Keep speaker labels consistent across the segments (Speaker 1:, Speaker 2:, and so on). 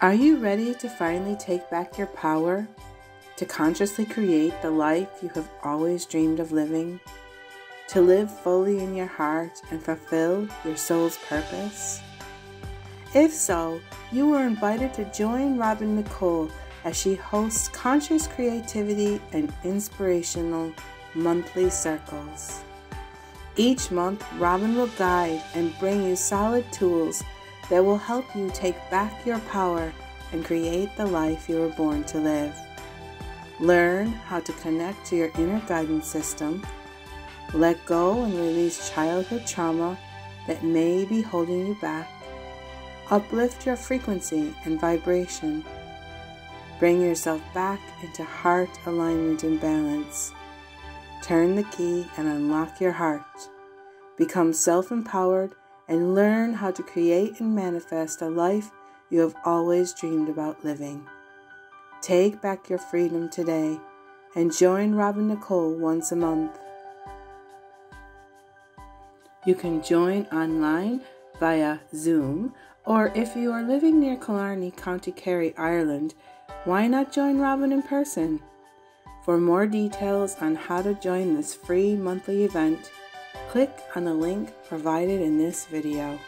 Speaker 1: Are you ready to finally take back your power, to consciously create the life you have always dreamed of living, to live fully in your heart and fulfill your soul's purpose? If so, you are invited to join Robin Nicole as she hosts conscious creativity and inspirational monthly circles. Each month, Robin will guide and bring you solid tools that will help you take back your power and create the life you were born to live. Learn how to connect to your inner guidance system, let go and release childhood trauma that may be holding you back, uplift your frequency and vibration, bring yourself back into heart alignment and balance, turn the key and unlock your heart, become self-empowered, and learn how to create and manifest a life you have always dreamed about living. Take back your freedom today and join Robin Nicole once a month. You can join online via Zoom, or if you are living near Killarney, County Kerry, Ireland, why not join Robin in person? For more details on how to join this free monthly event, click on the link provided in this video.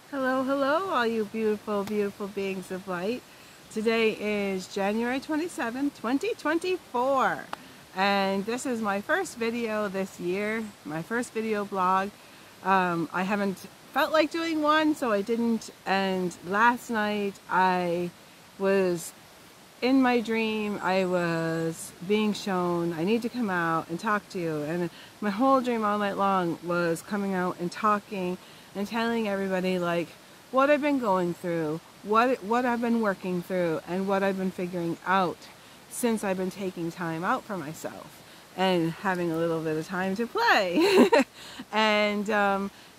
Speaker 1: Hello, all you beautiful, beautiful beings of light. Today is January 27th, 2024, and this is my first video this year, my first video blog. I haven't felt like doing one, so I didn't, and last night I was in my dream. I was being shown I need to come out and talk to you, and my whole dream all night long was coming out and talking and telling everybody like what I've been going through, what I've been working through, and what I've been figuring out since I've been taking time out for myself and having a little bit of time to play. And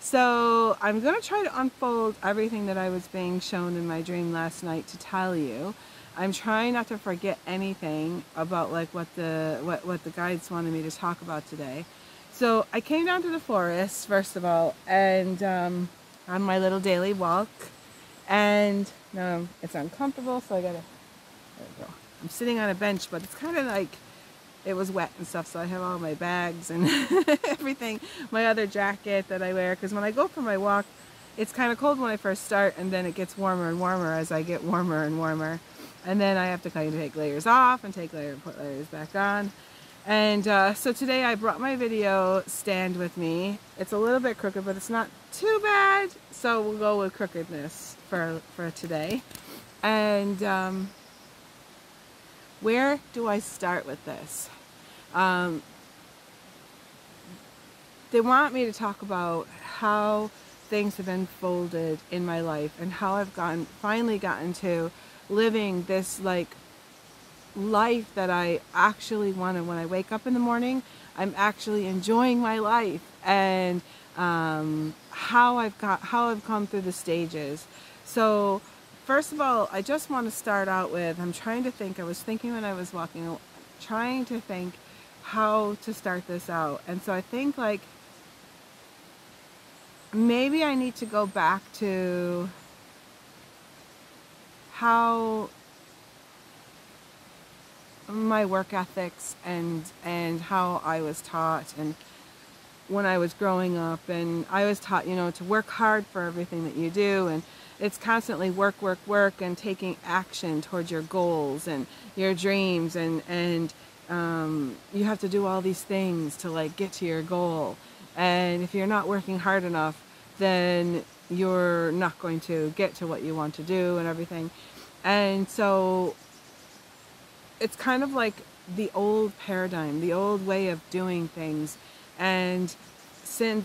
Speaker 1: so I'm going to try to unfold everything that I was being shown in my dream last night to tell you. I'm trying not to forget anything about like what the guides wanted me to talk about today. So I came down to the forest first of all, and on my little daily walk, and no, it's uncomfortable, so there we go. I'm sitting on a bench, but it's kind of like it was wet and stuff, so I have all my bags and everything, my other jacket that I wear, because when I go for my walk, it's kind of cold when I first start, and then it gets warmer and warmer as I get warmer and warmer. And then I have to kind of take layers off and put layers back on. And so today I brought my video stand with me. It's a little bit crooked, but it's not too bad. So we'll go with crookedness for today. And where do I start with this? They want me to talk about how things have unfolded in my life and how I've finally gotten to living this like life that I actually wanted. When I wake up in the morning, I'm actually enjoying my life, and how I've come through the stages. So first of all, I just want to start out with, I'm trying to think, I was thinking when I was walking, trying to think how to start this out. And so I think like maybe I need to go back to how my work ethics and how I was taught, and when I was growing up, and I was taught, you know, to work hard for everything that you do, and it's constantly work and taking action towards your goals and your dreams, and you have to do all these things to like get to your goal, and if you're not working hard enough, then you're not going to get to what you want to do and everything. And so it's kind of like the old paradigm, the old way of doing things. And since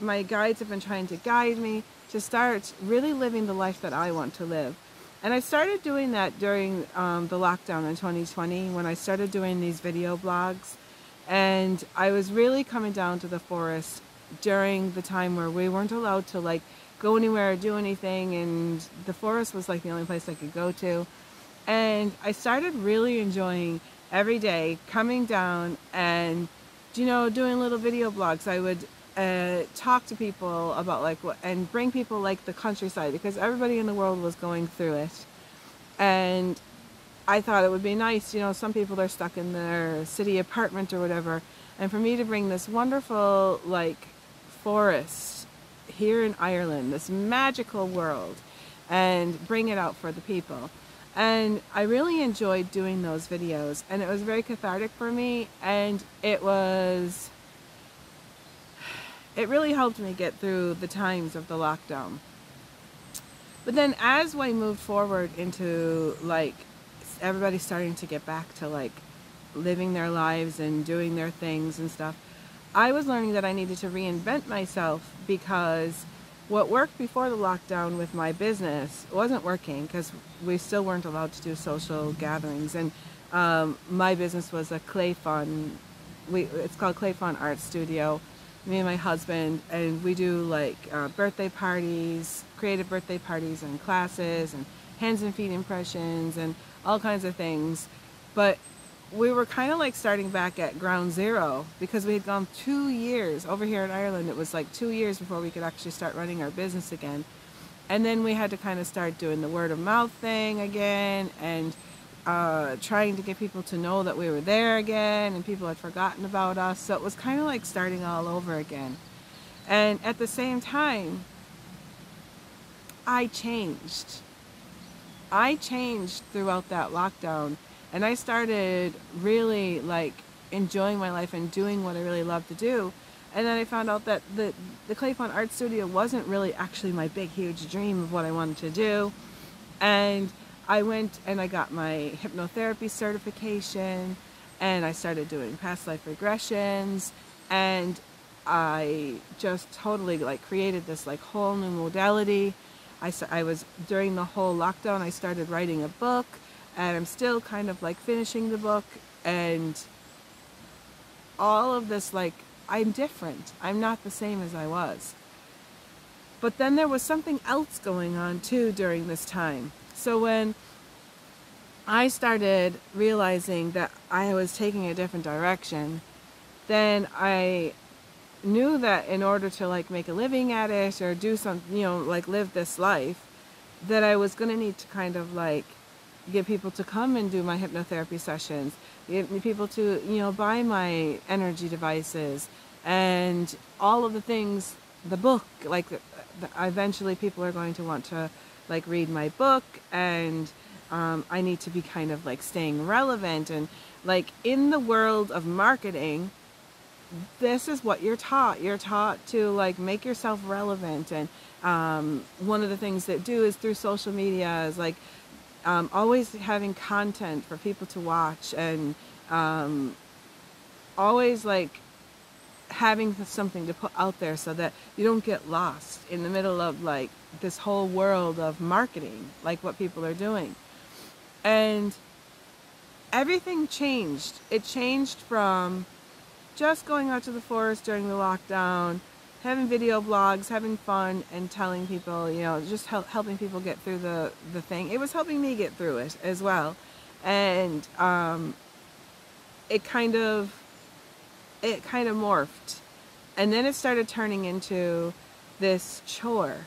Speaker 1: my guides have been trying to guide me to start really living the life that I want to live. And I started doing that during the lockdown in 2020, when I started doing these video blogs. And I was really coming down to the forest during the time where we weren't allowed to like go anywhere or do anything, and the forest was like the only place I could go to. And I started really enjoying every day coming down and, you know, doing little video blogs. I would talk to people about like what, and bring people like the countryside, because everybody in the world was going through it. And I thought it would be nice, you know, some people are stuck in their city apartment or whatever, and for me to bring this wonderful like forest here in Ireland, this magical world, and bring it out for the people. And I really enjoyed doing those videos, and it was very cathartic for me, and it really helped me get through the times of the lockdown. But then as we moved forward into like everybody starting to get back to like living their lives and doing their things and stuff, I was learning that I needed to reinvent myself, because what worked before the lockdown with my business wasn't working, because we still weren't allowed to do social gatherings. And my business was a clay fun. It's called Clay Fun Art Studio. Me and my husband, and we do like birthday parties, creative birthday parties and classes and hands and feet impressions and all kinds of things. But we were kind of like starting back at ground zero, because we had gone 2 years over here in Ireland. It was like 2 years before we could actually start running our business again. And then we had to kind of start doing the word of mouth thing again, and trying to get people to know that we were there again, and people had forgotten about us. So it was kind of like starting all over again. And at the same time, I changed. I changed throughout that lockdown, and I started really like enjoying my life and doing what I really love to do. And then I found out that the Clay Fun Art Studio wasn't really actually my big huge dream of what I wanted to do. And I went and I got my hypnotherapy certification, and I started doing past life regressions, and I just totally like created this like whole new modality. I was, during the whole lockdown, I started writing a book, and I'm still kind of like finishing the book, and all of this, like, I'm different. I'm not the same as I was. But then there was something else going on too during this time. So when I started realizing that I was taking a different direction, then I knew that in order to like make a living at it or do something, you know, like live this life, that I was going to need to kind of like get people to come and do my hypnotherapy sessions, get people to, you know, buy my energy devices and all of the things, the book, like eventually people are going to want to like read my book, and I need to be kind of like staying relevant. And like in the world of marketing, this is what you're taught. You're taught to like make yourself relevant. And one of the things that do is through social media is like always having content for people to watch, and always like having something to put out there so that you don't get lost in the middle of like this whole world of marketing, like what people are doing. And everything changed. It changed from just going out to the forest during the lockdown, having video blogs, having fun, and telling people, you know, just helping people get through the thing. It was helping me get through it as well. And it kind of morphed. And then it started turning into this chore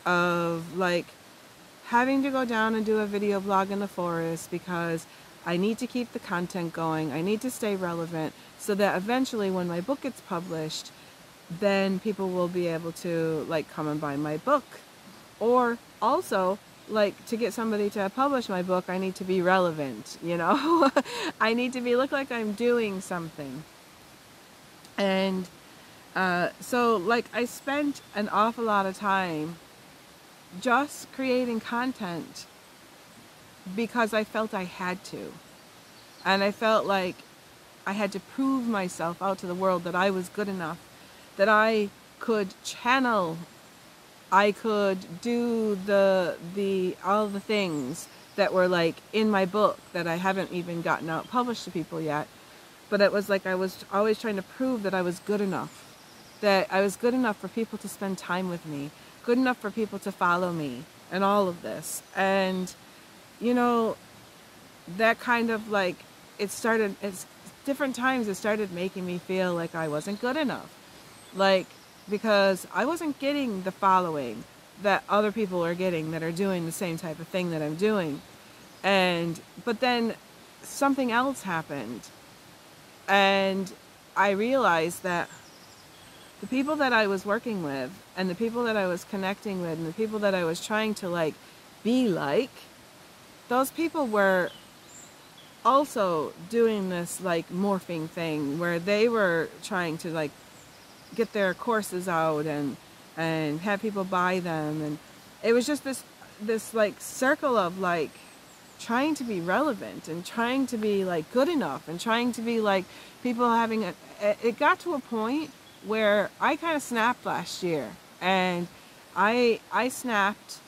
Speaker 1: of like having to go down and do a video blog in the forest, because I need to keep the content going. I need to stay relevant so that eventually when my book gets published, then people will be able to like come and buy my book. Or also, like, to get somebody to publish my book, I need to be relevant, you know. I need to look like I'm doing something. And so like I spent an awful lot of time just creating content because I felt I had to. And I felt like I had to prove myself out to the world that I was good enough, that I could channel, I could do all the things that were like in my book that I haven't even gotten out published to people yet. But it was like I was always trying to prove that I was good enough, that I was good enough for people to spend time with me, good enough for people to follow me, and all of this. And you know, that kind of like, it's different times it started making me feel like I wasn't good enough. like, because I wasn't getting the following that other people are getting that are doing the same type of thing that I'm doing. But then something else happened, and I realized that the people that I was working with and the people that I was connecting with and the people that I was trying to like be like, those people were also doing this like morphing thing where they were trying to like get their courses out and have people buy them, and it was just this like circle of like trying to be relevant and trying to be like good enough and trying to be like people having it got to a point where I kind of snapped last year, and I snapped,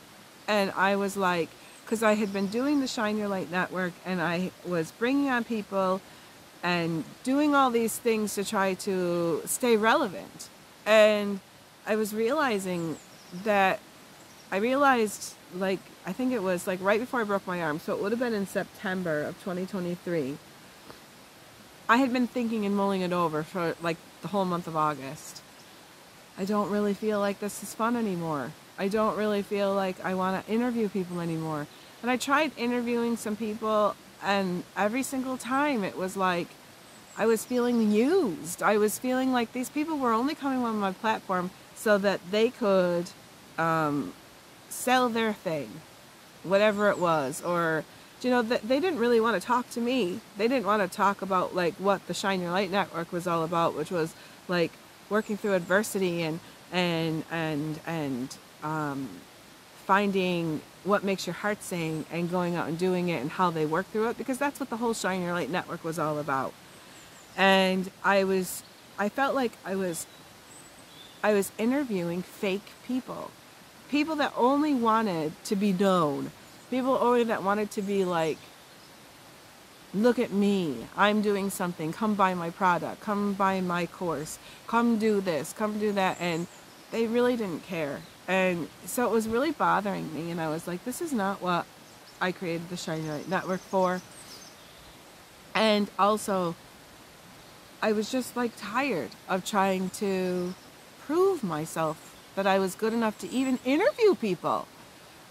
Speaker 1: and I was like, because I had been doing the Shine Your Light Network and I was bringing on people and doing all these things to try to stay relevant, and I was realizing that like, I think it was like right before I broke my arm, so it would have been in September of 2023. I had been thinking and mulling it over for like the whole month of August. I don't really feel like this is fun anymore. I don't really feel like I want to interview people anymore. And I tried interviewing some people, and every single time it was like I was feeling used. I was feeling like these people were only coming on my platform so that they could sell their thing, whatever it was, or they didn't really want to talk to me. They didn't want to talk about like what the Shine Your Light Network was all about, which was like working through adversity and finding what makes your heart sing and going out and doing it and how they work through it, because that's what the whole Shine Your Light Network was all about. And I felt like I was interviewing fake people that only wanted to be known, people only that wanted to be like, look at me, I'm doing something, come buy my product, come buy my course, come do this, come do that, and they really didn't care. And so it was really bothering me, and I was like, this is not what I created the Shine Your Light Network for. And also, I was just like tired of trying to prove myself that I was good enough to even interview people.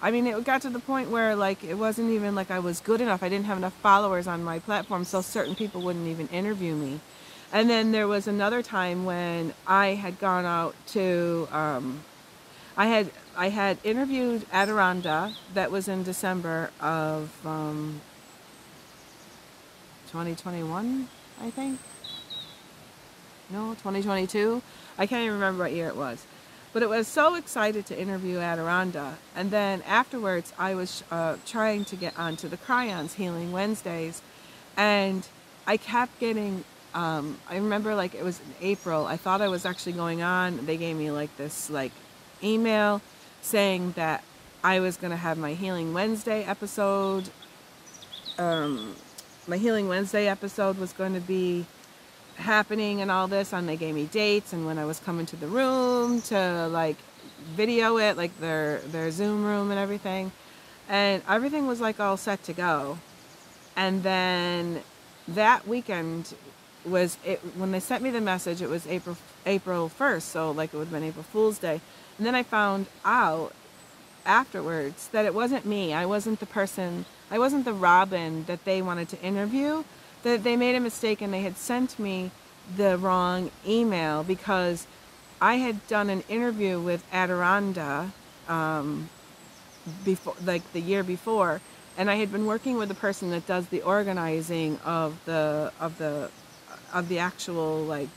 Speaker 1: I mean, it got to the point where like it wasn't even like I was good enough. I didn't have enough followers on my platform, so certain people wouldn't even interview me. And then there was another time when I had gone out to I had interviewed Adironda. That was in December of 2021, I think. No, 2022. I can't even remember what year it was. But it was so excited to interview Adironda. And then afterwards, I was trying to get onto the Crayons Healing Wednesdays. And I kept getting, I remember like it was in April. I thought I was actually going on. They gave me like this like email saying that I was going to have my Healing Wednesday episode. My Healing Wednesday episode was going to be happening and all this, and they gave me dates and when I was coming to the room to like video it, like their Zoom room and everything, and everything was like all set to go. And then that weekend was it when they sent me the message. It was April 1st, so like it would have been April Fool's Day. And then I found out afterwards that it wasn't me. I wasn't the person, I wasn't the Robin that they wanted to interview. That they made a mistake and they had sent me the wrong email, because I had done an interview with Adironda before, like the year before, and I had been working with the person that does the organizing of the actual like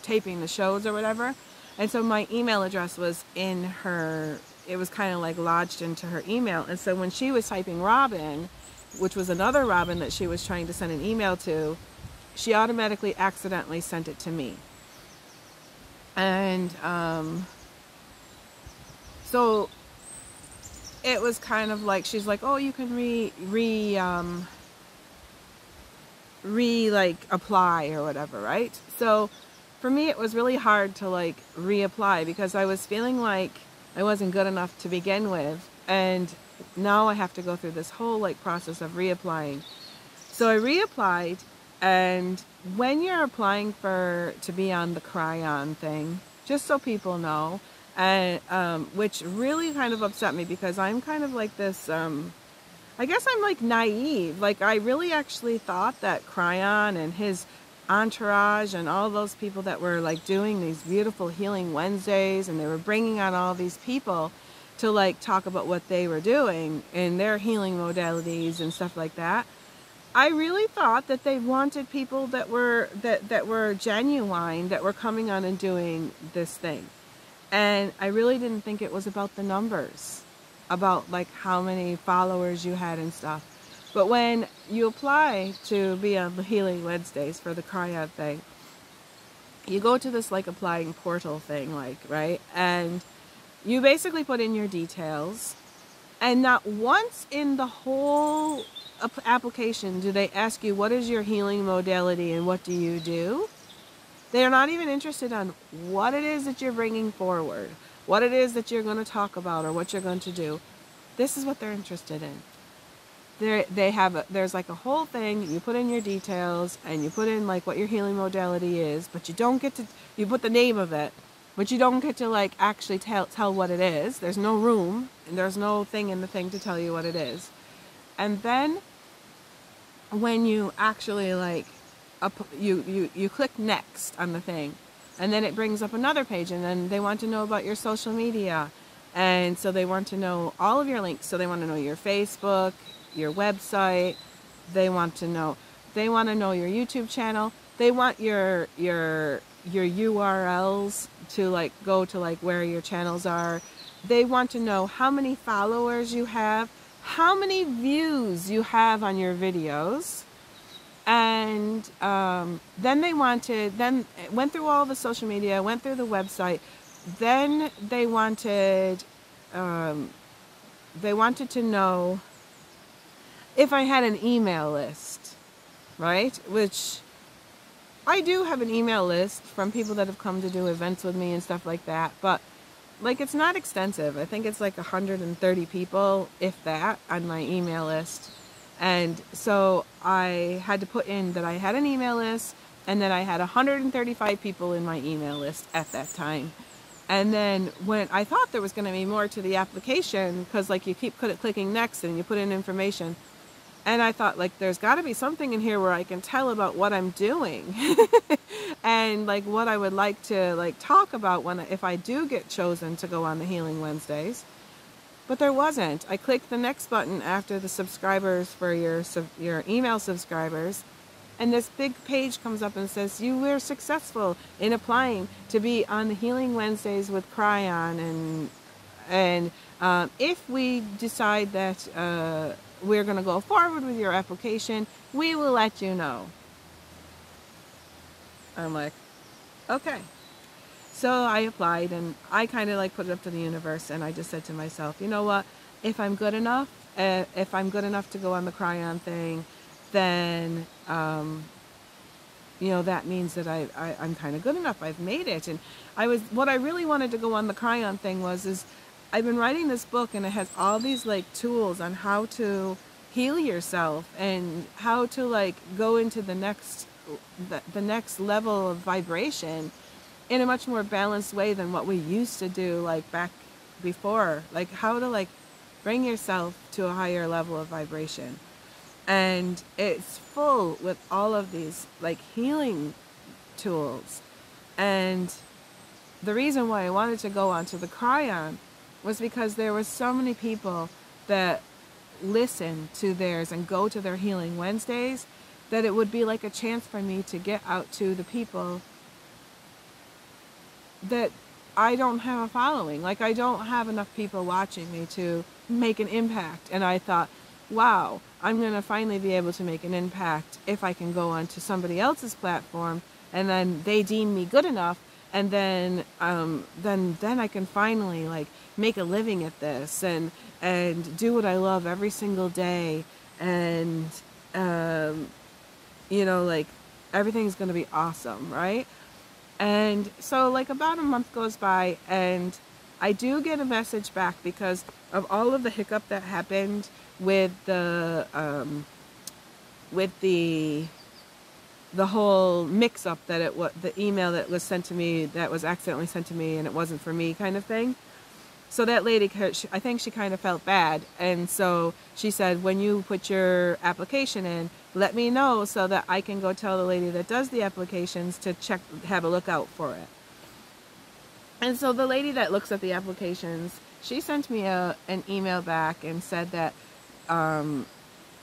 Speaker 1: taping the shows or whatever. And so my email address was in her, it was kind of like lodged into her email. And so when she was typing Robin, which was another Robin that she was trying to send an email to, she automatically accidentally sent it to me. And so it was kind of like, she's like, oh, you can like apply or whatever, right? So for me it was really hard to like reapply, because I was feeling like I wasn't good enough to begin with, and now I have to go through this whole like process of reapplying. So I reapplied, And when you're applying to be on the Cryon thing, just so people know, and which really kind of upset me because I'm kind of like this, I guess I'm like naive. Like I really actually thought that Cryon and his entourage and all those people that were like doing these beautiful Healing Wednesdays, and they were bringing on all these people to like talk about what they were doing in their healing modalities and stuff like that. I really thought that they wanted people that were genuine, that were coming on and doing this thing. And I really didn't think it was about the numbers, about like how many followers you had and stuff. But when you apply to be on the Healing Wednesdays for the Cryon thing, you go to this like applying portal thing, like, right? And you basically put in your details, and not once in the whole application do they ask you what is your healing modality and what do you do. They're not even interested on what it is that you're bringing forward, what it is that you're going to talk about, or what you're going to do. This is what they're interested in. There's like a whole thing. You put in your details and you put in like what your healing modality is, but you don't get to, you put the name of it, but you don't get to like actually tell what it is. There's no room and there's no thing in the thing to tell you what it is. And then when you actually like you click next on the thing, and then it brings up another page, and then they want to know about your social media, and so they want to know all of your links. So they want to know your Facebook, your website, they want to know your YouTube channel, they want your URLs to like go to like where your channels are. They want to know how many followers you have, how many views you have on your videos. And then they went through all the social media, went through the website. Then they wanted to know if I had an email list, right? Which I do have an email list from people that have come to do events with me and stuff like that. But like, it's not extensive. I think it's like 130 people, if that, on my email list. And so I had to put in that I had an email list and that I had 135 people in my email list at that time. And then when I thought there was going to be more to the application, because like you keep clicking next and you put in information, and I thought like there's got to be something in here where I can tell about what I'm doing and like what I would like to like talk about if I do get chosen to go on the Healing Wednesdays. But there wasn't. I clicked the next button after the subscribers for your email subscribers, and this big page comes up and says you were successful in applying to be on the Healing Wednesdays with Cryon, and if we decide that we're going to go forward with your application, we will let you know. I'm like, okay. So I applied, and I kind of like put it up to the universe, and I just said to myself, you know what, if I'm good enough to go on the Cryon thing, then you know, that means that I'm kind of good enough. I've made it. And what I really wanted to go on the Cryon thing is I've been writing this book, and it has all these like tools on how to heal yourself and how to like go into the next level of vibration in a much more balanced way than what we used to do like back before, like how to like bring yourself to a higher level of vibration. And it's full with all of these like healing tools. And the reason why I wanted to go onto the Cryon was because there were so many people that listen to theirs and go to their Healing Wednesdays, that it would be like a chance for me to get out to the people that I don't have a following. Like, I don't have enough people watching me to make an impact. And I thought, wow, I'm going to finally be able to make an impact if I can go onto somebody else's platform, and then they deem me good enough, and then I can finally like make a living at this and do what I love every single day, and you know, like everything's going to be awesome, right? And so like about a month goes by, and I do get a message back because of all of the hiccup that happened with the the whole mix-up that the email that was sent to me, that was accidentally sent to me and it wasn't for me kind of thing. So that lady, I think she kind of felt bad, and so she said, when you put your application in, let me know so that I can go tell the lady that does the applications to have a look out for it. And so the lady that looks at the applications, she sent me an email back and said that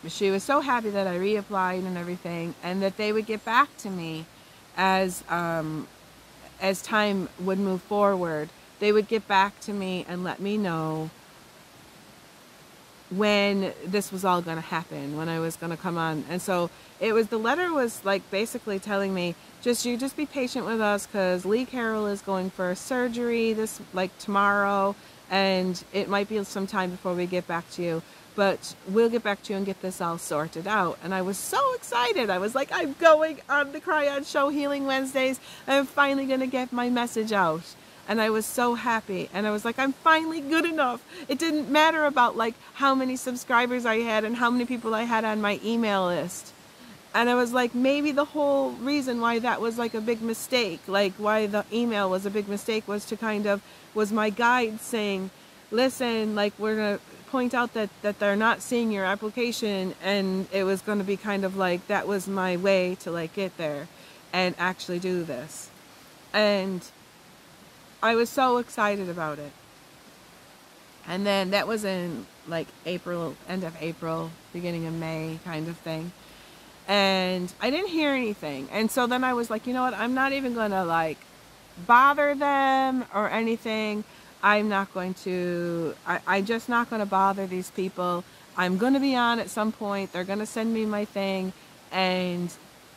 Speaker 1: she was so happy that I reapplied and everything, and that they would get back to me as time would move forward. They would get back to me and let me know when this was all going to happen, when I was going to come on. And so the letter was like basically telling me, you just be patient with us, because Lee Carroll is going for surgery tomorrow, and it might be some time before we get back to you, but we'll get back to you and get this all sorted out. And I was so excited. I was like, I'm going on the Cry On Show Healing Wednesdays. I'm finally going to get my message out. And I was so happy. And I was like, I'm finally good enough. It didn't matter about like how many subscribers I had and how many people I had on my email list. And I was like, maybe the whole reason why that was like a big mistake, like why the email was a big mistake, was my guide saying, listen, like, we're going to point out that they're not seeing your application. And it was going to be kind of like, that was my way to like get there and actually do this. And I was so excited about it. And then that was in like April, end of April, beginning of May kind of thing. And I didn't hear anything. And so then I was like, you know what? I'm not even going to like bother them or anything. I'm just not going to bother these people. I'm going to be on at some point. They're going to send me my thing. And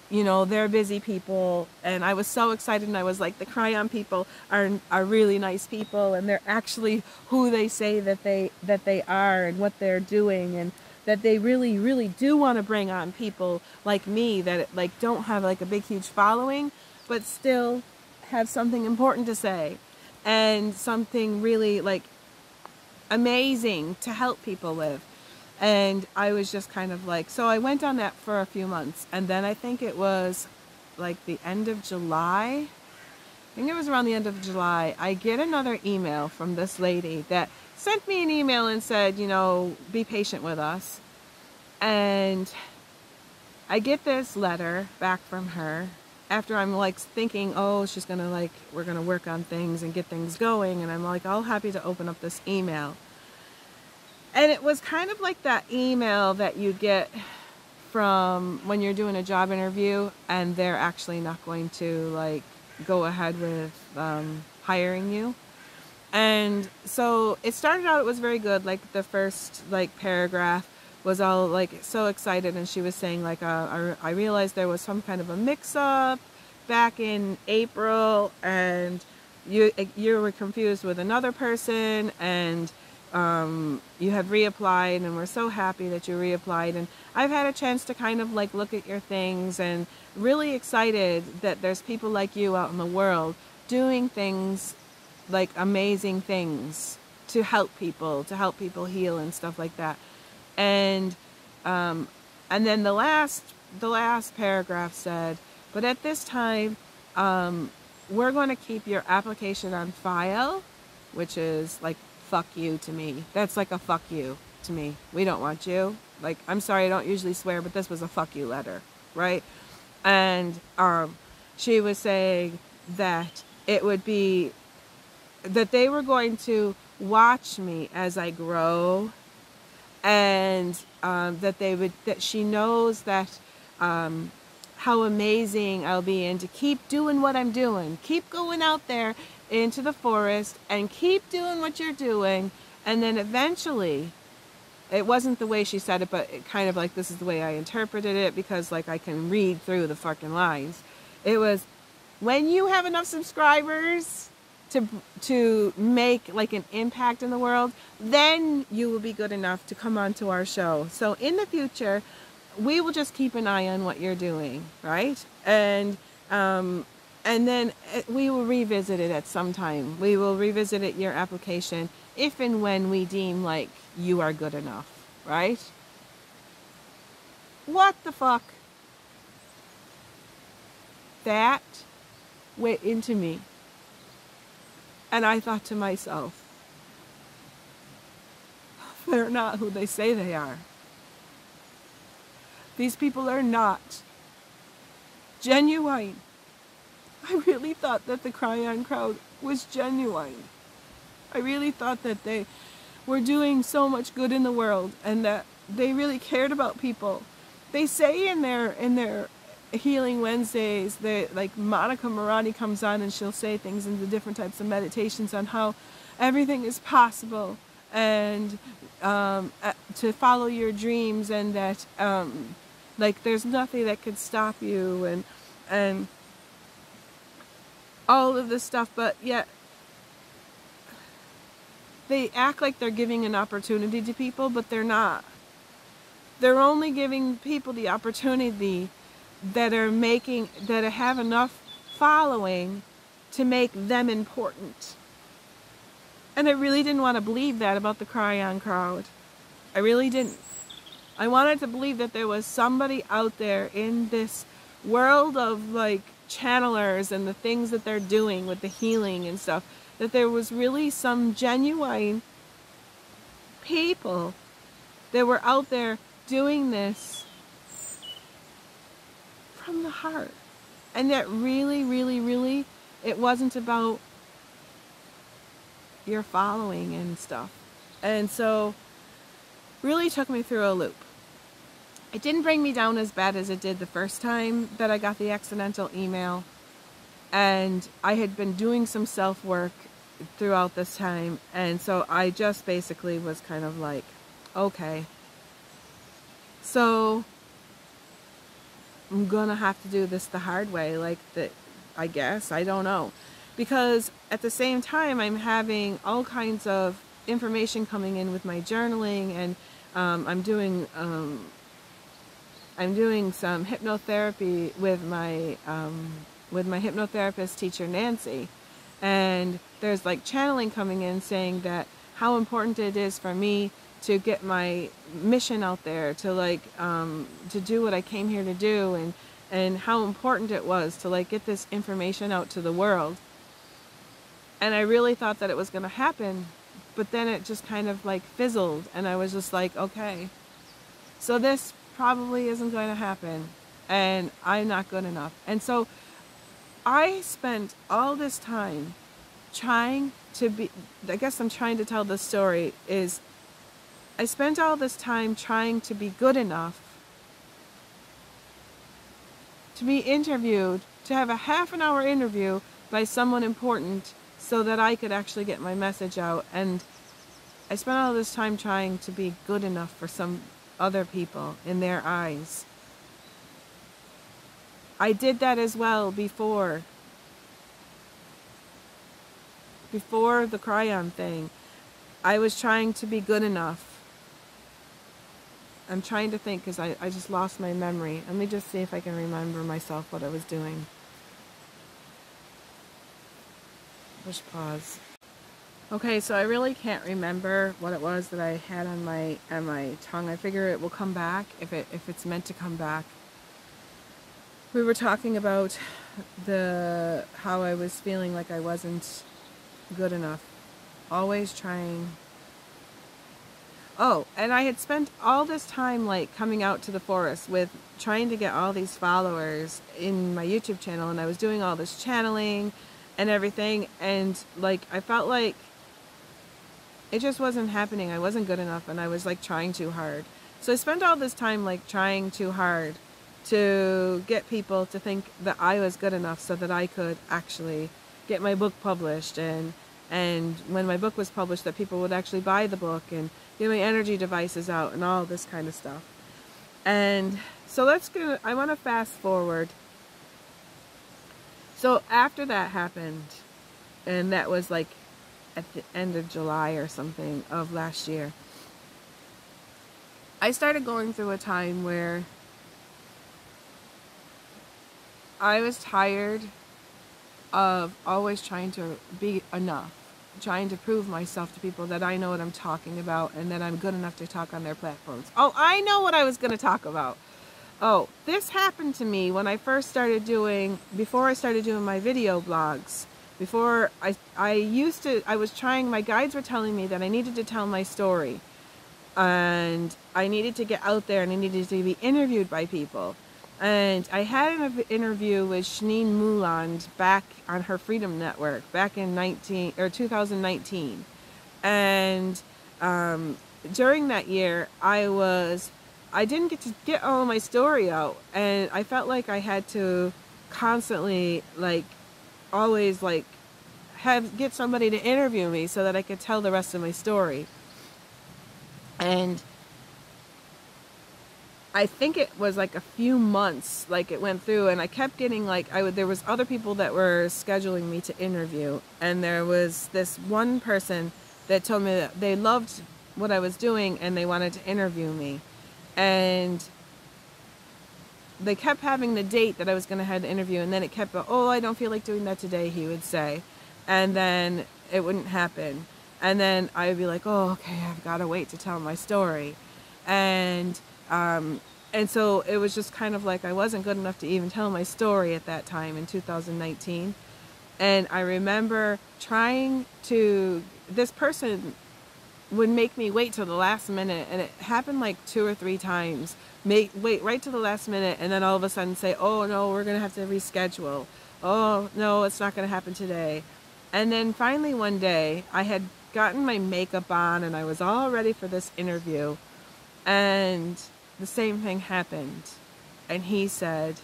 Speaker 1: you know, they're busy people, and I was so excited, and I was like, the Cry On people are really nice people, and they're actually who they say that they are, and what they're doing, and that they really, really do want to bring on people like me that like don't have like a big, huge following, but still have something important to say, and something really like amazing to help people with. And I was just kind of like, so I went on that for a few months. And then I think it was like the end of July. I think it was around the end of July. I get another email from this lady that sent me an email and said, you know, be patient with us. And I get this letter back from her after I'm like thinking, oh, she's going to like, we're going to work on things and get things going. And I'm like all happy to open up this email. And it was kind of like that email that you get from when you're doing a job interview and they're actually not going to like go ahead with hiring you. And so it started out, it was very good. Like the first like paragraph was all like so excited, and she was saying like, I realized there was some kind of a mix-up back in April, and you were confused with another person, and you have reapplied, and we're so happy that you reapplied. And I've had a chance to kind of like look at your things, and really excited that there's people like you out in the world doing things like amazing things to help people heal and stuff like that. And then the last paragraph said, but at this time we're going to keep your application on file, which is like fuck you to me. That's like a fuck you to me. We don't want you. Like, I'm sorry, I don't usually swear, but this was a fuck you letter, right? And she was saying that it would be that they were going to watch me as I grow, and that she knows that how amazing I'll be, and to keep doing what I'm doing, keep going out there into the forest and keep doing what you're doing. And then eventually, it wasn't the way she said it, but it kind of like, this is the way I interpreted it, because like I can read through the fucking lines. It was, when you have enough subscribers to make like an impact in the world, then you will be good enough to come onto our show. So in the future, we will just keep an eye on what you're doing, right? And then we will revisit it at some time. We will revisit it, your application, if and when we deem like you are good enough, right? What the fuck? that way into me. And I thought to myself, they're not who they say they are. These people are not genuine. I really thought that the Cryon crowd was genuine. I really thought that they were doing so much good in the world and that they really cared about people. They say in their Healing Wednesdays, they, like Monica Morani comes on and she'll say things in the different types of meditations on how everything is possible and to follow your dreams, and that like there's nothing that could stop you, and all of this stuff. But yet they act like they're giving an opportunity to people, but they're not. They're only giving people the opportunity that have enough following to make them important. And I really didn't want to believe that about the Cryon crowd. I really didn't. I wanted to believe that there was somebody out there in this world of like channelers and the things that they're doing with the healing and stuff, that there was really some genuine people that were out there doing this from the heart. And that really, really, really, it wasn't about your following and stuff. And so really took me through a loop. It didn't bring me down as bad as it did the first time that I got the accidental email. And I had been doing some self-work throughout this time. And so I just basically was kind of like, okay, so I'm gonna have to do this the hard way, like that, I guess, I don't know. Because at the same time, I'm having all kinds of information coming in with my journaling, and I'm doing some hypnotherapy with my hypnotherapist teacher Nancy, and there's like channeling coming in saying that how important it is for me to get my mission out there, to like to do what I came here to do, and how important it was to like get this information out to the world. And I really thought that it was going to happen, but then it just kind of like fizzled, and I was just like, okay, so this probably isn't going to happen, and I'm not good enough. And so I spent all this time trying to be, I guess I'm trying to tell the story, is I spent all this time trying to be good enough to be interviewed, to have a half-an-hour interview by someone important so that I could actually get my message out. And I spent all this time trying to be good enough for some other people in their eyes. I did that as well before the Cryon thing. I was trying to be good enough. I'm trying to think because I just lost my memory. Let me just see if I can remember myself what I was doing. Push pause. Okay, so I really can't remember what it was that I had on my tongue. I figure it will come back if it's meant to come back. We were talking about how I was feeling like I wasn't good enough. Always trying. Oh, and I had spent all this time like coming out to the forest with trying to get all these followers in my YouTube channel, and I was doing all this channeling and everything, and like I felt like it just wasn't happening. I wasn't good enough, and I was like trying too hard. So I spent all this time like trying too hard to get people to think that I was good enough so that I could actually get my book published, and when my book was published that people would actually buy the book and get my energy devices out and all this kind of stuff. And so I want to fast forward. So after that happened, and that was like at the end of July or something of last year, I started going through a time where I was tired of always trying to be enough, trying to prove myself to people that I know what I'm talking about and that I'm good enough to talk on their platforms. Oh, I know what I was going to talk about. Oh, this happened to me when I first started doing, before I started doing my video blogs. Before I was trying, my guides were telling me that I needed to tell my story. And I needed to get out there and I needed to be interviewed by people. And I had an interview with Shanine Mouland back on her Freedom Network back in 2019. And during that year, I didn't get to get all my story out, and I felt like I had to constantly, like, always, like, get somebody to interview me so that I could tell the rest of my story. And I think it was like a few months, like, it went through, and I kept getting, like, there was other people that were scheduling me to interview, and there was this one person that told me that they loved what I was doing and they wanted to interview me. And they kept having the date that I was going to have the interview, and then it kept, oh, I don't feel like doing that today, he would say. And then it wouldn't happen. And then I would be like, oh, okay, I've got to wait to tell my story. And so it was just kind of like I wasn't good enough to even tell my story at that time in 2019. And I remember this person would make me wait till the last minute, and it happened like 2 or 3 times. Wait right to the last minute, and then all of a sudden say, oh no, we're gonna have to reschedule. Oh no, it's not gonna happen today. And then finally one day, I had gotten my makeup on and I was all ready for this interview, and the same thing happened. And he said,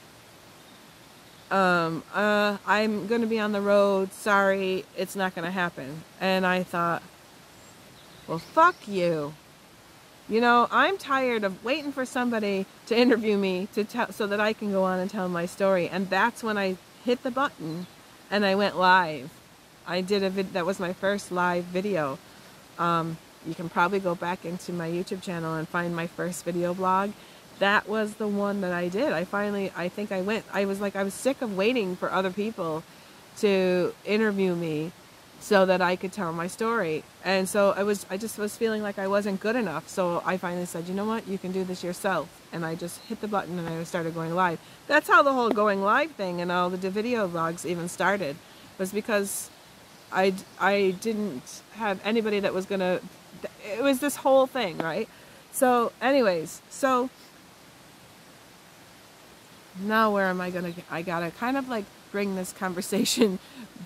Speaker 1: I'm gonna be on the road, sorry, it's not gonna happen. And I thought, well, fuck you. You know, I'm tired of waiting for somebody to interview me so that I can go on and tell my story. And that's when I hit the button and I went live. I did that was my first live video. You can probably go back into my YouTube channel and find my first video blog. That was the one that I did. I was sick of waiting for other people to interview me so that I could tell my story. And so I just was feeling like I wasn't good enough. So I finally said, you know what, you can do this yourself. And I just hit the button and I started going live. That's how the whole going live thing and all the video vlogs even started, was because I didn't have anybody that was gonna, it was this whole thing, right? So anyways, so now where am I gonna, I gotta kind of like bring this conversation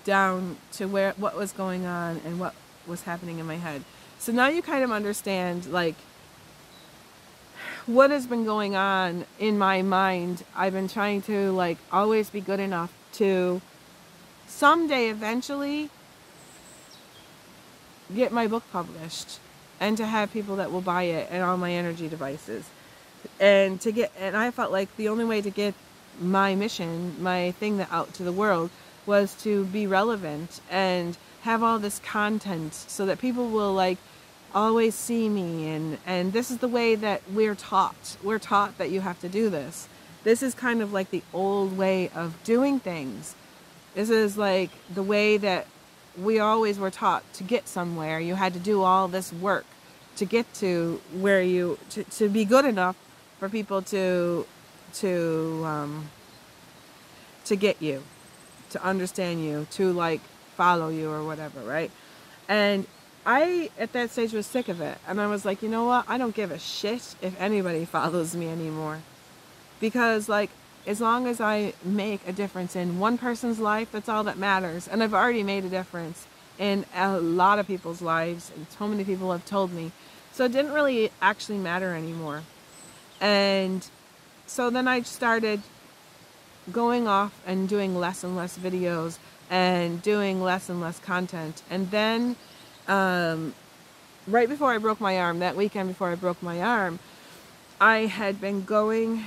Speaker 1: down to what was going on and what was happening in my head. So now you kind of understand like what has been going on in my mind. I've been trying to like always be good enough to someday eventually get my book published and to have people that will buy it and all my energy devices. And I felt like the only way to get my mission, my thing out to the world, was to be relevant and have all this content so that people will like always see me. And this is the way that we're taught. We're taught that you have to do this. This is kind of like the old way of doing things. This is like the way that we always were taught to get somewhere. You had to do all this work to get to where to be good enough for people to get you, to understand you, to like follow you or whatever, right? And I at that stage was sick of it, and I was like, you know what, I don't give a shit if anybody follows me anymore, because like as long as I make a difference in one person's life, that's all that matters. And I've already made a difference in a lot of people's lives, and so many people have told me, so it didn't really actually matter anymore. And so then I started going off and doing less and less videos and doing less and less content. And then right before I broke my arm, that weekend before I broke my arm, I had been going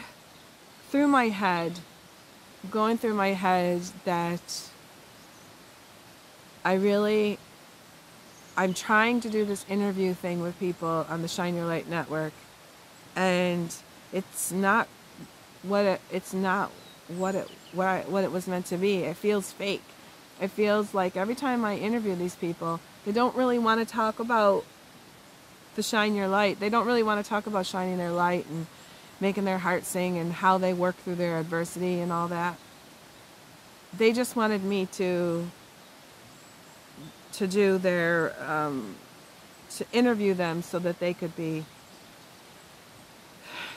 Speaker 1: through my head that I'm trying to do this interview thing with people on the Shine Your Light Network, and it's not what it was meant to be. It feels fake. It feels like every time I interview these people, they don't really want to talk about the Shine Your Light. They don't really want to talk about shining their light making their heart sing and how they work through their adversity and all that. They just wanted me to do their, to interview them so that they could be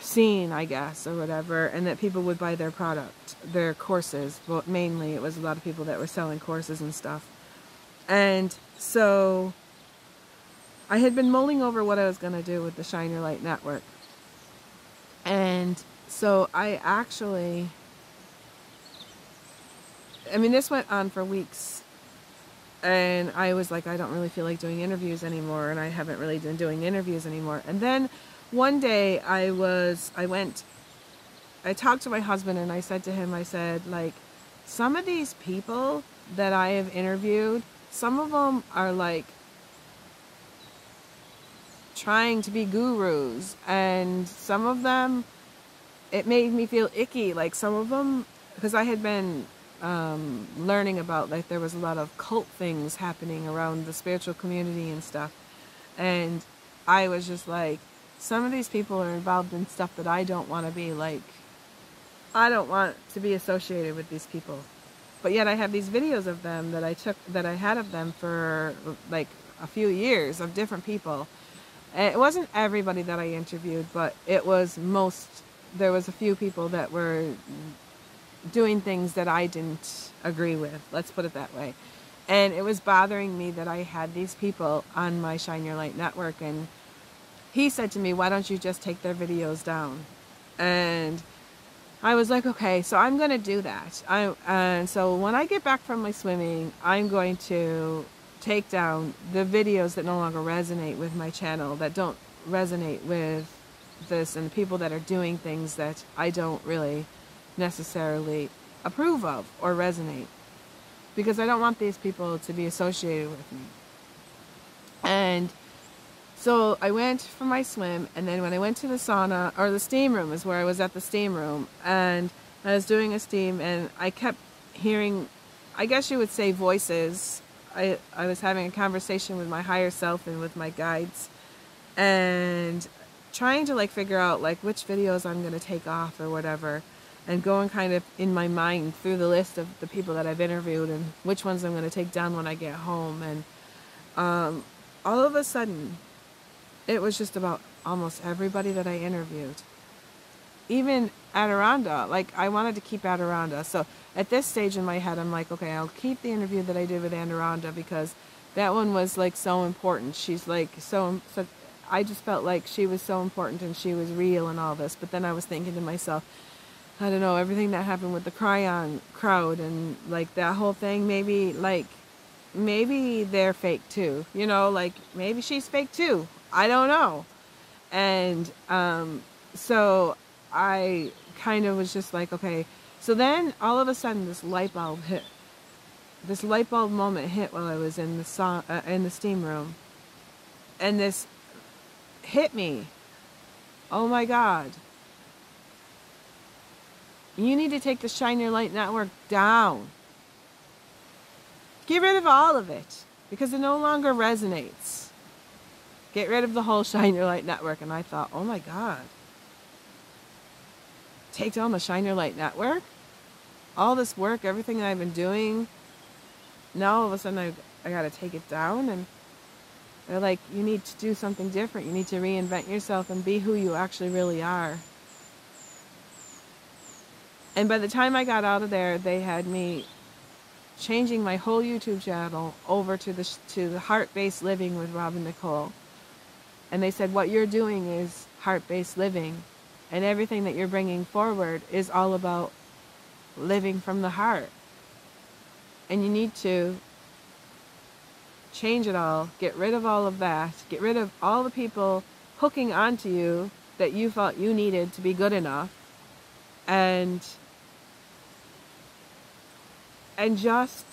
Speaker 1: seen, I guess, or whatever, and that people would buy their product, their courses. But mainly it was a lot of people that were selling courses and stuff. And so I had been mulling over what I was going to do with the Shine Your Light Network. And so I actually, I mean, this went on for weeks. And I was like, I don't really feel like doing interviews anymore. And I haven't really been doing interviews anymore. And then one day I talked to my husband and I said to him, I said, like, some of these people that I have interviewed, some of them are like trying to be gurus, and some of them, it made me feel icky. Like some of them, because I had been learning about, like, there was a lot of cult things happening around the spiritual community and stuff, and I was just like, some of these people are involved in stuff that I don't want to be like. I don't want to be associated with these people. But yet I have these videos of them that I had of them for like a few years, of different people. And it wasn't everybody that I interviewed, but it was there was a few people that were doing things that I didn't agree with. Let's put it that way. And it was bothering me that I had these people on my Shine Your Light network, and he said to me, why don't you just take their videos down? And I was like, okay, so I'm going to do that. And so when I get back from my swimming, I'm going to take down the videos that no longer resonate with my channel, that don't resonate with this, and the people that are doing things that I don't really necessarily approve of or resonate, because I don't want these people to be associated with me. And so I went for my swim, and then when I went to the sauna, or the steam room is where I was at, the steam room, and I was doing a steam, and I kept hearing, I guess you would say, voices. I was having a conversation with my higher self and with my guides, and trying to like figure out like which videos I'm going to take off or whatever, and going kind of in my mind through the list of the people that I've interviewed and which ones I'm going to take down when I get home. And all of a sudden, it was just about almost everybody that I interviewed. Even Adirondha, like I wanted to keep Adirondha. So at this stage in my head, I'm like, okay, I'll keep the interview that I did with Adirondha, because that one was like so important. She's like so I just felt like she was so important and she was real and all this. But then I was thinking to myself, I don't know, everything that happened with the Cryon crowd and like that whole thing, maybe they're fake too, you know, like maybe she's fake too. I don't know. And so I kind of was just like, okay. So then all of a sudden this light bulb hit. This light bulb moment hit while I was in the steam room. And this hit me. Oh my God. You need to take the Shine Your Light network down. Get rid of all of it, because it no longer resonates. Get rid of the whole Shine Your Light network. And I thought, oh my God. Take down the Shine Your Light network? All this work, everything I've been doing, now all of a sudden I got to take it down? And they're like, you need to do something different. You need to reinvent yourself and be who you actually really are. And by the time I got out of there, they had me changing my whole YouTube channel over to the Heart-Based Living with Robin Nicole. And they said, what you're doing is heart-based living, and everything that you're bringing forward is all about living from the heart. And you need to change it all, get rid of all of that, get rid of all the people hooking onto you that you thought you needed to be good enough, and just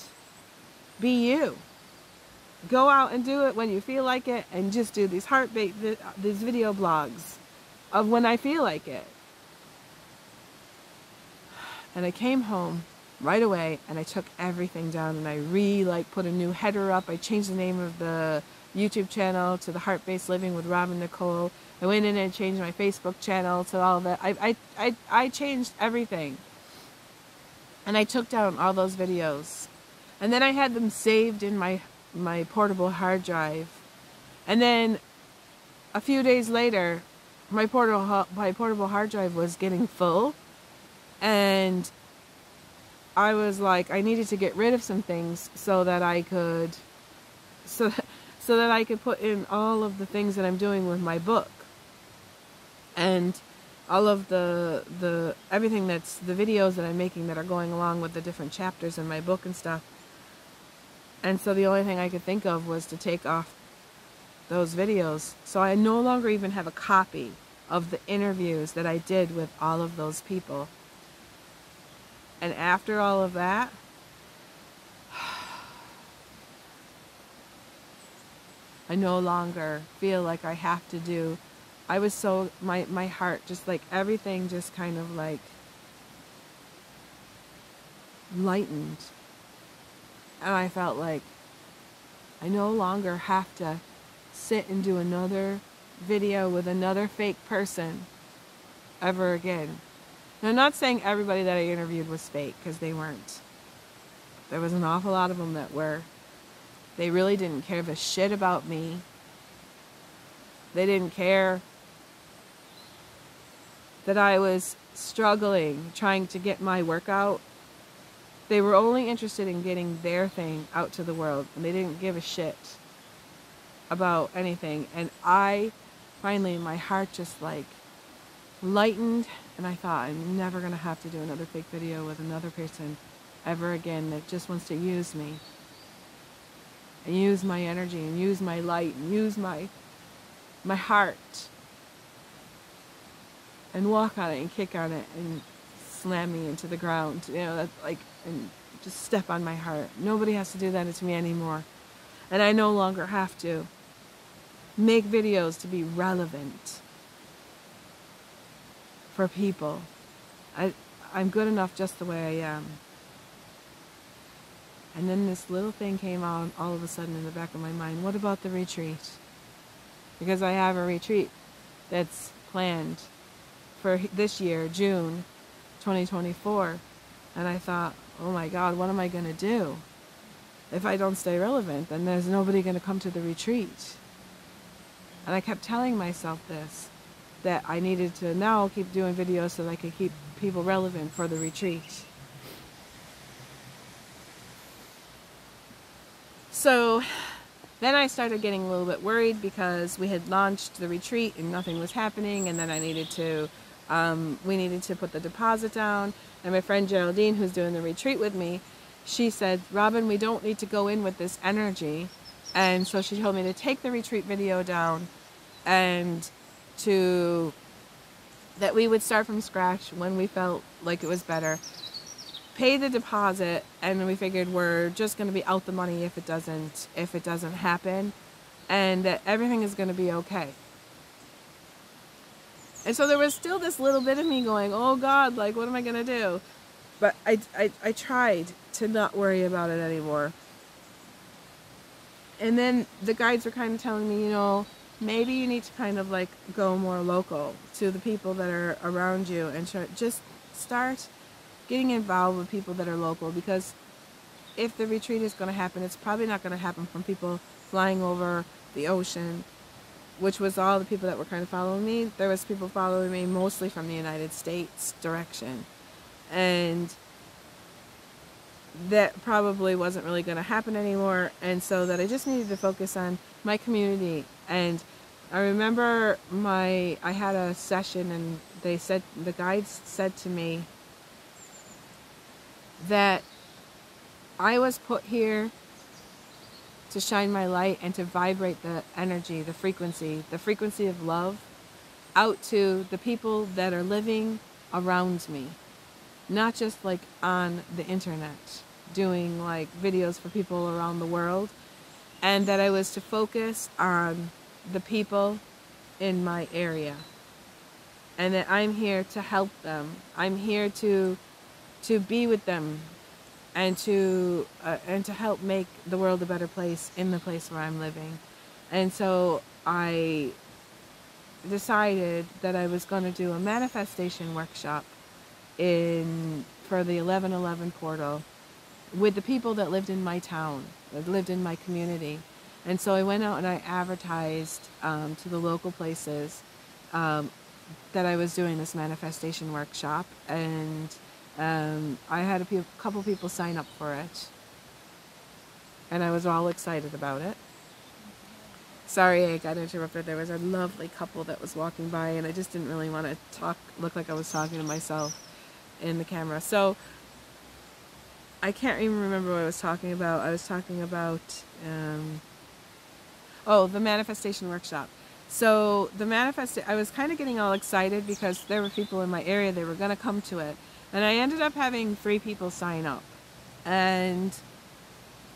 Speaker 1: be you. Go out and do it when you feel like it, and just do these these video blogs of when I feel like it. And I came home right away, and I took everything down, and I put a new header up. I changed the name of the YouTube channel to the Heart-Based Living with Robin Nicole. I went in and changed my Facebook channel to all of that. I changed everything, and I took down all those videos, and then I had them saved in my portable hard drive, and then a few days later, my portable hard drive was getting full, and I was like, I needed to get rid of some things so that I could put in all of the things that I'm doing with my book, and all of the everything that's the videos that I'm making that are going along with the different chapters in my book and stuff. And so the only thing I could think of was to take off those videos. So I no longer even have a copy of the interviews that I did with all of those people. And after all of that, I no longer feel like I have to do. I was so, my heart, just like everything just kind of like lightened. And I felt like I no longer have to sit and do another video with another fake person ever again. Now, I'm not saying everybody that I interviewed was fake, because they weren't. There was an awful lot of them that were. They really didn't care a shit about me. They didn't care that I was struggling, trying to get my work out. They were only interested in getting their thing out to the world, and they didn't give a shit about anything. And I, finally, my heart just like lightened, and I thought, I'm never going to have to do another fake video with another person ever again that just wants to use me, and use my energy, and use my light, and use my heart, and walk on it, and kick on it, and slam me into the ground, you know, that's like, and just step on my heart. Nobody has to do that to me anymore. And I no longer have to make videos to be relevant for people. I'm good enough just the way I am. And then this little thing came on all of a sudden in the back of my mind. What about the retreat? Because I have a retreat that's planned for this year, June 2024. And I thought, oh my God, what am I going to do? If I don't stay relevant, then there's nobody going to come to the retreat. And I kept telling myself this, that I needed to now keep doing videos so that I could keep people relevant for the retreat. So then I started getting a little bit worried, because we had launched the retreat and nothing was happening, and then I needed to, we needed to put the deposit down. And my friend Geraldine, who's doing the retreat with me, she said, Robin, we don't need to go in with this energy. And so she told me to take the retreat video down, and that we would start from scratch when we felt like it was better. Pay the deposit, and we figured we're just going to be out the money if it doesn't happen, and that everything is going to be okay. And so there was still this little bit of me going, oh God, like, what am I going to do? But I tried to not worry about it anymore. And then the guides were kind of telling me, you know, maybe you need to kind of like go more local to the people that are around you, and just start getting involved with people that are local, because if the retreat is going to happen, it's probably not going to happen from people flying over the ocean, which was all the people that were kind of following me. There was people following me mostly from the United States direction, and that probably wasn't really going to happen anymore. And so that I just needed to focus on my community. And I remember I had a session, and the guides said to me that I was put here to shine my light and to vibrate the energy, the frequency of love out to the people that are living around me. Not just like on the internet, doing like videos for people around the world, and that I was to focus on the people in my area, and that I'm here to help them. I'm here to be with them and to help make the world a better place in the place where I'm living. And so I decided that I was going to do a manifestation workshop for the 1111 portal with the people that lived in my town, that lived in my community. And so I went out and I advertised to the local places that I was doing this manifestation workshop, and I had a couple people sign up for it, and I was all excited about it. Sorry I got interrupted. There was a lovely couple that was walking by, and I just didn't really want to look like I was talking to myself in the camera. So I can't even remember what I was talking about. I was talking about the manifestation workshop. So I was kind of getting all excited because there were people in my area, they were going to come to it. And I ended up having 3 people sign up. And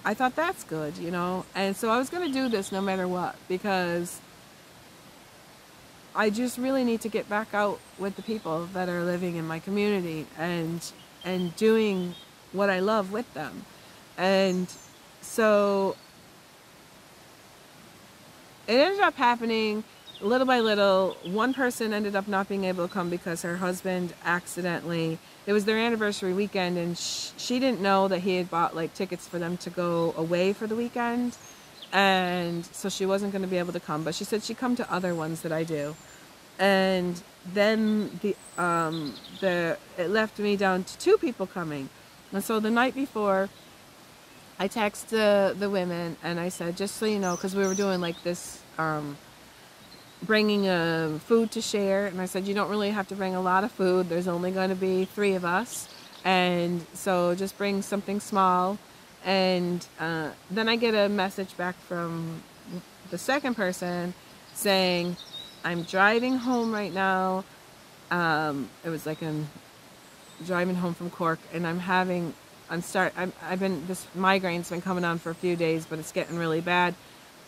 Speaker 1: I thought, that's good, you know. And so I was going to do this no matter what, because I just really need to get back out with the people that are living in my community and doing what I love with them. And so it ended up happening little by little. One person ended up not being able to come because her husband accidentally, it was their anniversary weekend, and she didn't know that he had bought like tickets for them to go away for the weekend, and so she wasn't going to be able to come. But she said she'd come to other ones that I do. And then it left me down to 2 people coming. And so the night before, I texted the women and I said, just so you know, because we were doing like this, bringing food to share. And I said, you don't really have to bring a lot of food. There's only going to be 3 of us. And so just bring something small. And then I get a message back from the second person saying, I'm driving home right now. It was like I'm driving home from Cork, and this migraine's been coming on for a few days, but it's getting really bad.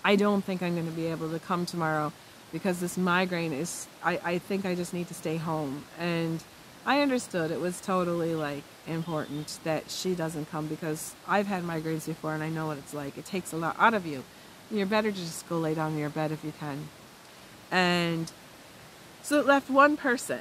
Speaker 1: I don't think I'm going to be able to come tomorrow because this migraine I think I just need to stay home. And I understood it was totally like important that she doesn't come, because I've had migraines before and I know what it's like. It takes a lot out of you. You're better to just go lay down in your bed if you can. And so it left one person.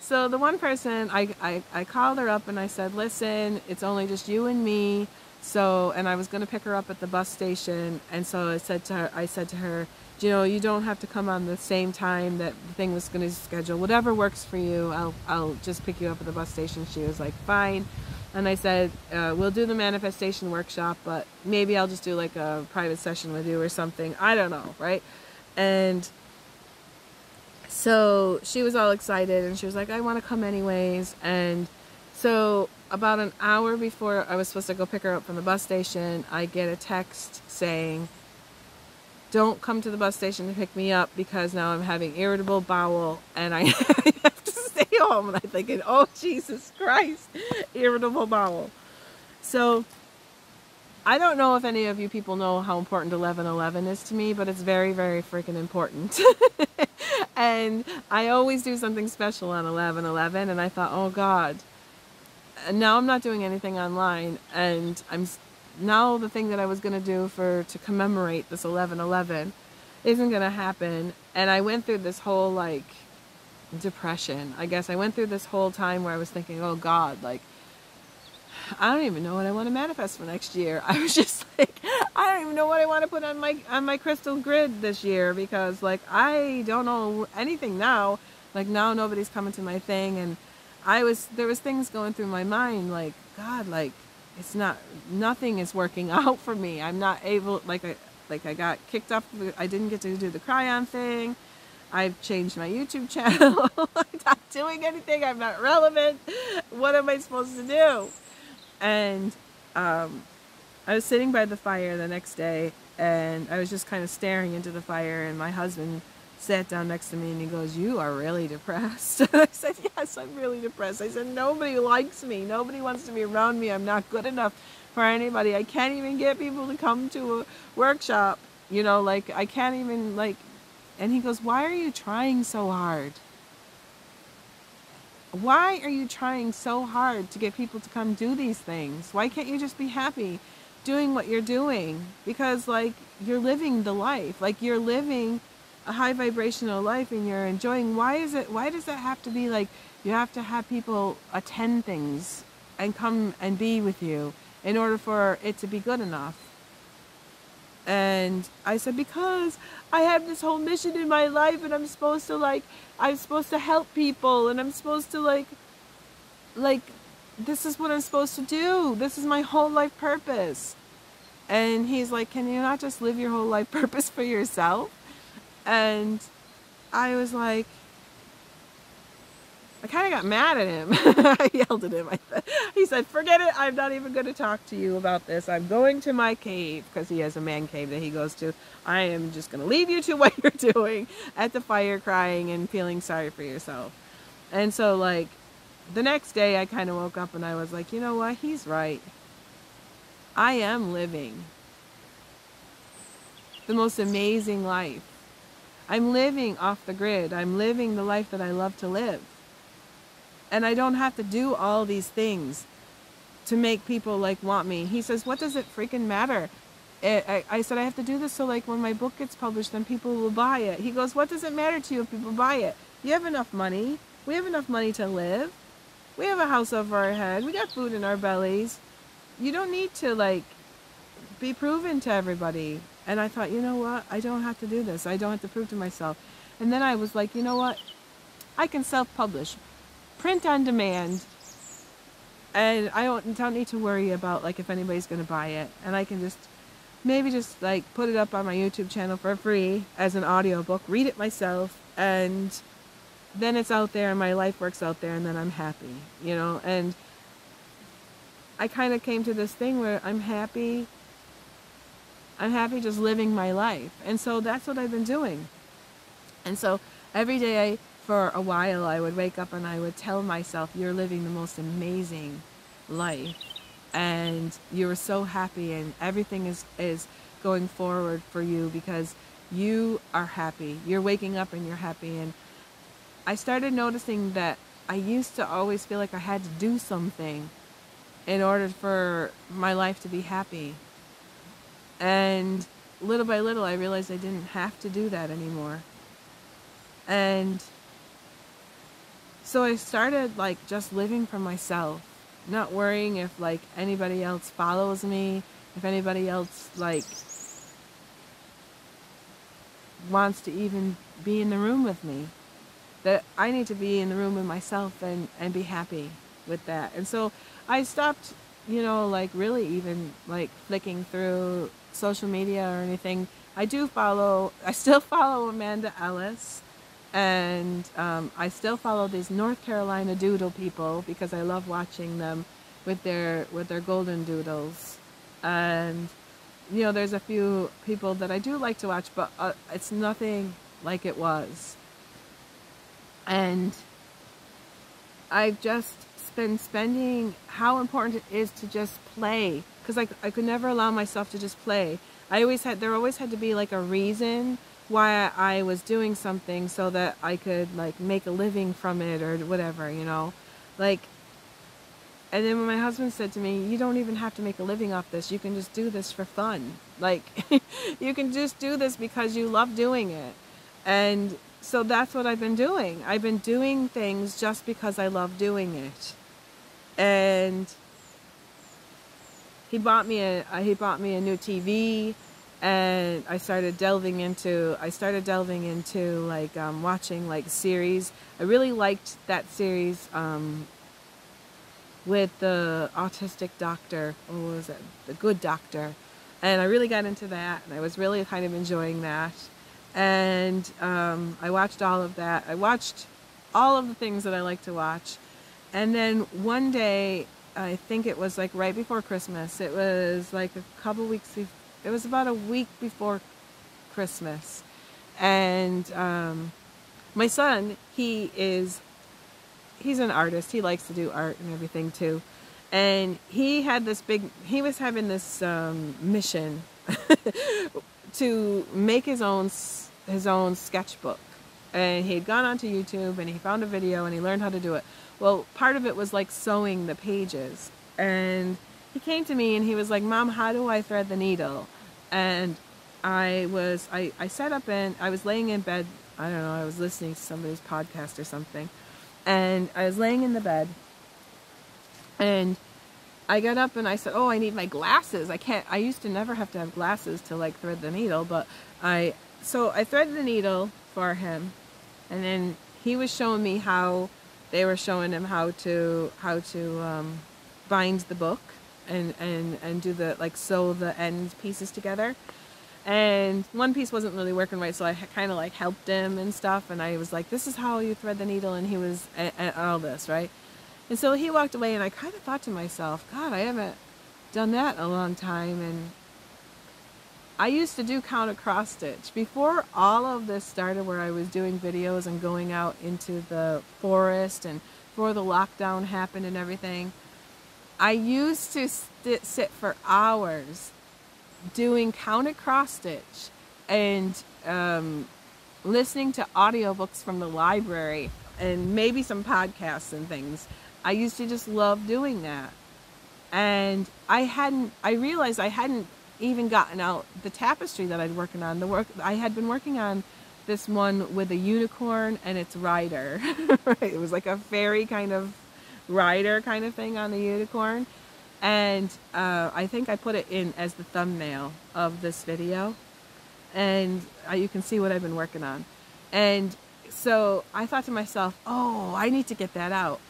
Speaker 1: So the one person, I called her up and I said, listen, it's only just you and me. So, and I was going to pick her up at the bus station. And so I said to her, you know, you don't have to come on the same time that the thing was going to schedule. Whatever works for you, I'll just pick you up at the bus station. She was like, fine. And I said, we'll do the manifestation workshop, but maybe I'll just do like a private session with you or something. I don't know, right? And so she was all excited and she was like, I want to come anyways. And so about an hour before I was supposed to go pick her up from the bus station, I get a text saying, don't come to the bus station to pick me up because now I'm having irritable bowel and I have to stay home. And I'm thinking, oh, Jesus Christ, irritable bowel. So I don't know if any of you people know how important 1111 is to me, but it's very, very freaking important. And I always do something special on 1111, and I thought, oh God. And now I'm not doing anything online, and now the thing that I was going to do to commemorate this 1111 isn't going to happen. And I went through this whole like depression. I guess I went through this whole time where I was thinking, oh God, like, I don't even know what I want to manifest for next year. I was just like, I don't even know what I want to put on my crystal grid this year, because like I don't know anything now. Like now nobody's coming to my thing, and there was things going through my mind like, God, like nothing is working out for me. I'm not able, like I got kicked off. I didn't get to do the Cryon thing. I've changed my YouTube channel. I'm not doing anything. I'm not relevant. What am I supposed to do? And I was sitting by the fire the next day, and I was just kind of staring into the fire, and my husband sat down next to me and he goes, you are really depressed. And I said, yes, I'm really depressed. I said, nobody likes me. Nobody wants to be around me. I'm not good enough for anybody. I can't even get people to come to a workshop. You know, like I can't even like, and he goes, why are you trying so hard? why are you trying so hard to get people to come do these things? Why can't you just be happy doing what you're doing? Because like you're living the life, like you're living a high vibrational life and you're enjoying. Why does that have to be like you have to have people attend things and come and be with you in order for it to be good enough? And I said, because I have this whole mission in my life and I'm supposed to help people, and I'm supposed to like, this is what I'm supposed to do. This is my whole life purpose. And he's like, can you not just live your whole life purpose for yourself? And I was like, I kind of got mad at him. I yelled at him. He said, forget it. I'm not even going to talk to you about this. I'm going to my cave, because he has a man cave that he goes to. I am just going to leave you to what you're doing at the fire, crying and feeling sorry for yourself. And so like the next day I kind of woke up and I was like, you know what? He's right. I am living the most amazing life. I'm living off the grid. I'm living the life that I love to live. And I don't have to do all these things to make people like want me. He says, what does it freaking matter? I said, I have to do this so like when my book gets published, then people will buy it. He goes, what does it matter to you if people buy it? You have enough money. We have enough money to live. We have a house over our head. We got food in our bellies. You don't need to like be proven to everybody. And I thought, you know what? I don't have to do this. I don't have to prove to myself. And then I was like, you know what? I can self-publish. Print on demand, and I don't need to worry about like if anybody's going to buy it, and I can just maybe just like put it up on my YouTube channel for free as an audiobook, read it myself, and then it's out there and my life works out there, and then I'm happy, you know. And I kind of came to this thing where I'm happy just living my life, and so that's what I've been doing. And so every day for a while I would wake up and I would tell myself, you're living the most amazing life and you're so happy and everything is going forward for you because you are happy. You're waking up and you're happy. And I started noticing that I used to always feel like I had to do something in order for my life to be happy. And little by little I realized I didn't have to do that anymore. And so I started like just living for myself, not worrying if like anybody else follows me, if anybody else like wants to even be in the room with me. That I need to be in the room with myself and be happy with that. And so I stopped, you know, like really even like flicking through social media or anything. I still follow Amanda Ellis. And I still follow these North Carolina doodle people because I love watching them with their golden doodles. And you know, there's a few people that I do like to watch, but it's nothing like it was. And I've just been spending how important it is to just play, because I could never allow myself to just play. There always had to be like a reason why I was doing something so that I could like make a living from it or whatever, you know, like. And then when my husband said to me, you don't even have to make a living off this, you can just do this for fun, like you can just do this because you love doing it. And so that's what I've been doing. I've been doing things just because I love doing it. And he bought me a new TV. And I started delving into like watching like series. I really liked that series with the autistic doctor, or what was it, the good doctor, and I really got into that, and I was really kind of enjoying that. And I watched all of that. I watched all of the things that I like to watch. And then one day, I think it was like right before Christmas, it was like a couple weeks before. It was about a week before Christmas, and my son, he's an artist. He likes to do art and everything too, and he was having this mission to make his own sketchbook, and he had gone onto YouTube and he found a video and he learned how to do it. Well, part of it was like sewing the pages. And he came to me and he was like, Mom, how do I thread the needle? And I sat up and I was laying in bed. I don't know, I was listening to somebody's podcast or something. And I was laying in the bed. And I got up and I said, oh, I need my glasses. I used to never have to have glasses to like thread the needle, but so I threaded the needle for him, and then he was showing me how they were showing him how to bind the book and do the, like, sew the end pieces together. And one piece wasn't really working right, so I kind of like helped him and stuff, and I was like, this is how you thread the needle, and he was and all this, right? And so he walked away, and I kind of thought to myself, God, I haven't done that in a long time. And I used to do counter cross stitch before all of this started, where I was doing videos and going out into the forest, and before the lockdown happened and everything. I used to sit for hours doing counter cross stitch and listening to audiobooks from the library and maybe some podcasts and things. I used to just love doing that. And I realized I hadn't even gotten out the tapestry that I'd working on. I had been working on this one with a unicorn and its rider. Right? It was like a fairy kind of rider kind of thing on the unicorn. And I think I put it in as the thumbnail of this video. And you can see what I've been working on. And so I thought to myself, oh, I need to get that out.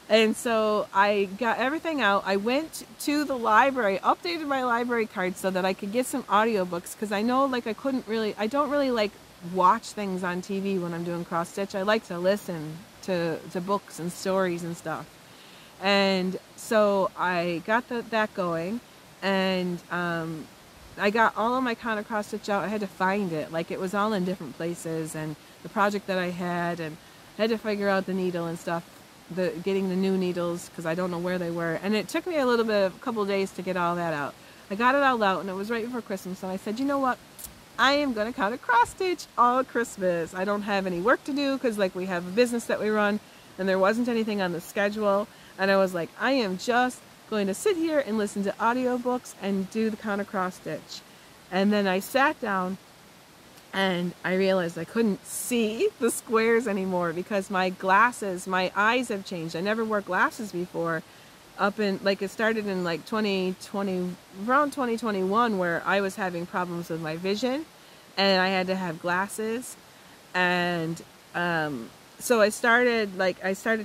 Speaker 1: And so I got everything out. I went to the library, updated my library card so that I could get some audiobooks, because I know, like, I don't really like watch things on TV when I'm doing cross stitch. I like to listen to books and stories and stuff. And so I got that going, and I got all of my counter cross stitch out. I had to find it, like, it was all in different places, and the project that I had, and I had to figure out the needle and stuff. Getting the new needles, because I don't know where they were, and it took me a couple of days to get all that out. I got it all out, and it was right before Christmas, and I said, you know what, I am going to counter cross stitch all Christmas. I don't have any work to do, because, like, we have a business that we run, and there wasn't anything on the schedule, and I was like, I am just going to sit here and listen to audiobooks and do the counter cross stitch. And then I sat down, and I realized I couldn't see the squares anymore, because my eyes have changed. I never wore glasses before. It started in like 2020, around 2021, where I was having problems with my vision, and I had to have glasses. And so I started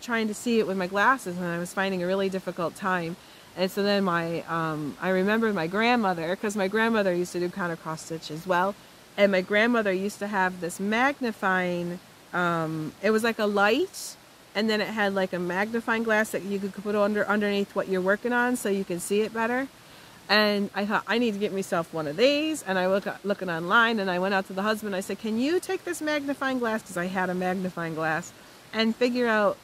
Speaker 1: trying to see it with my glasses, and I was finding a really difficult time. And so then I remembered my grandmother, because my grandmother used to do counter cross stitch as well. And my grandmother used to have this magnifying, it was like a light, and then it had like a magnifying glass that you could put underneath what you're working on so you can see it better. And I thought, I need to get myself one of these. And I looking online, and I went out to the husband. I said, can you take this magnifying glass, because I had a magnifying glass, and figure out,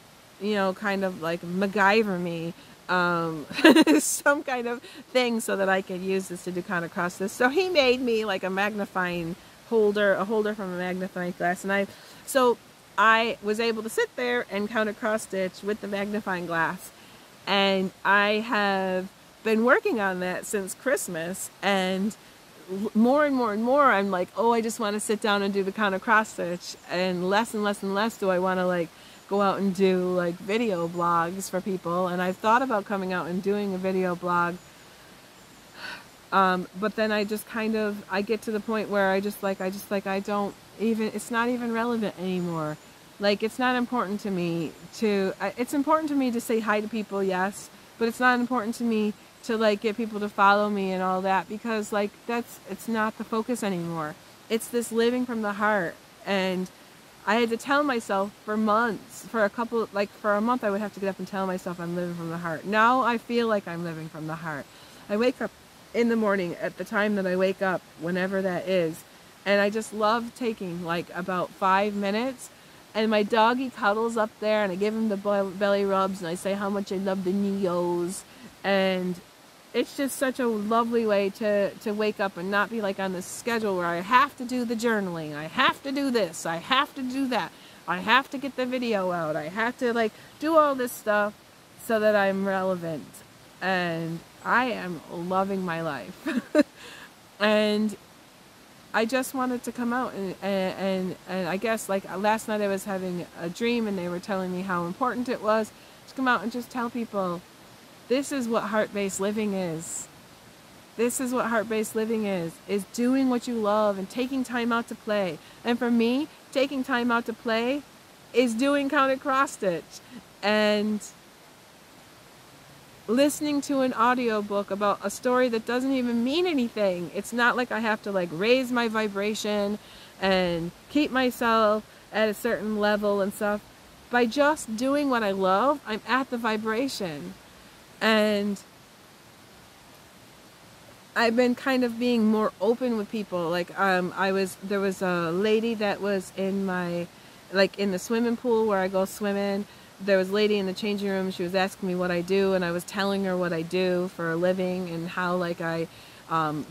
Speaker 1: kind of like MacGyver me some kind of thing so that I could use this to do counter cross stitch. So he made me like a magnifying holder, a holder from a magnifying glass, and so I was able to sit there and counter cross stitch with the magnifying glass. And I have been working on that since Christmas, and more and more and more I'm like, oh, I just want to sit down and do the counter cross stitch, and less do I want to like go out and do like video blogs for people. And I've thought about coming out and doing a video blog, but then I just I get to the point where I don't even, it's not even relevant anymore. Like, it's not important to me it's important to me to say hi to people, yes, but it's not important to me to like get people to follow me and all that, because like it's not the focus anymore. It's this living from the heart. And I had to tell myself for months, for a month I would have to get up and tell myself I'm living from the heart. Now I feel like I'm living from the heart. I wake up in the morning at the time that I wake up, whenever that is, and I just love taking like about 5 minutes, and my doggy cuddles up there, and I give him the belly rubs, and I say how much I love the neos, and it's just such a lovely way to wake up and not be like on this schedule where I have to do the journaling, I have to do this, I have to do that. I have to get the video out. I have to like do all this stuff so that I'm relevant. And I am loving my life. And I just wanted to come out and I guess like last night I was having a dream and they were telling me how important it was to come out and just tell people this is what heart-based living is. This is what heart-based living is doing what you love and taking time out to play. And for me, taking time out to play is doing counted cross stitch and listening to an audiobook about a story that doesn't even mean anything. It's not like I have to like raise my vibration and keep myself at a certain level and stuff. By just doing what I love, I'm at the vibration. And I've been kind of being more open with people. Like there was a lady that was in my, like in the swimming pool where I go swimming. There was a lady in the changing room. She was asking me what I do, and I was telling her what I do for a living and how like I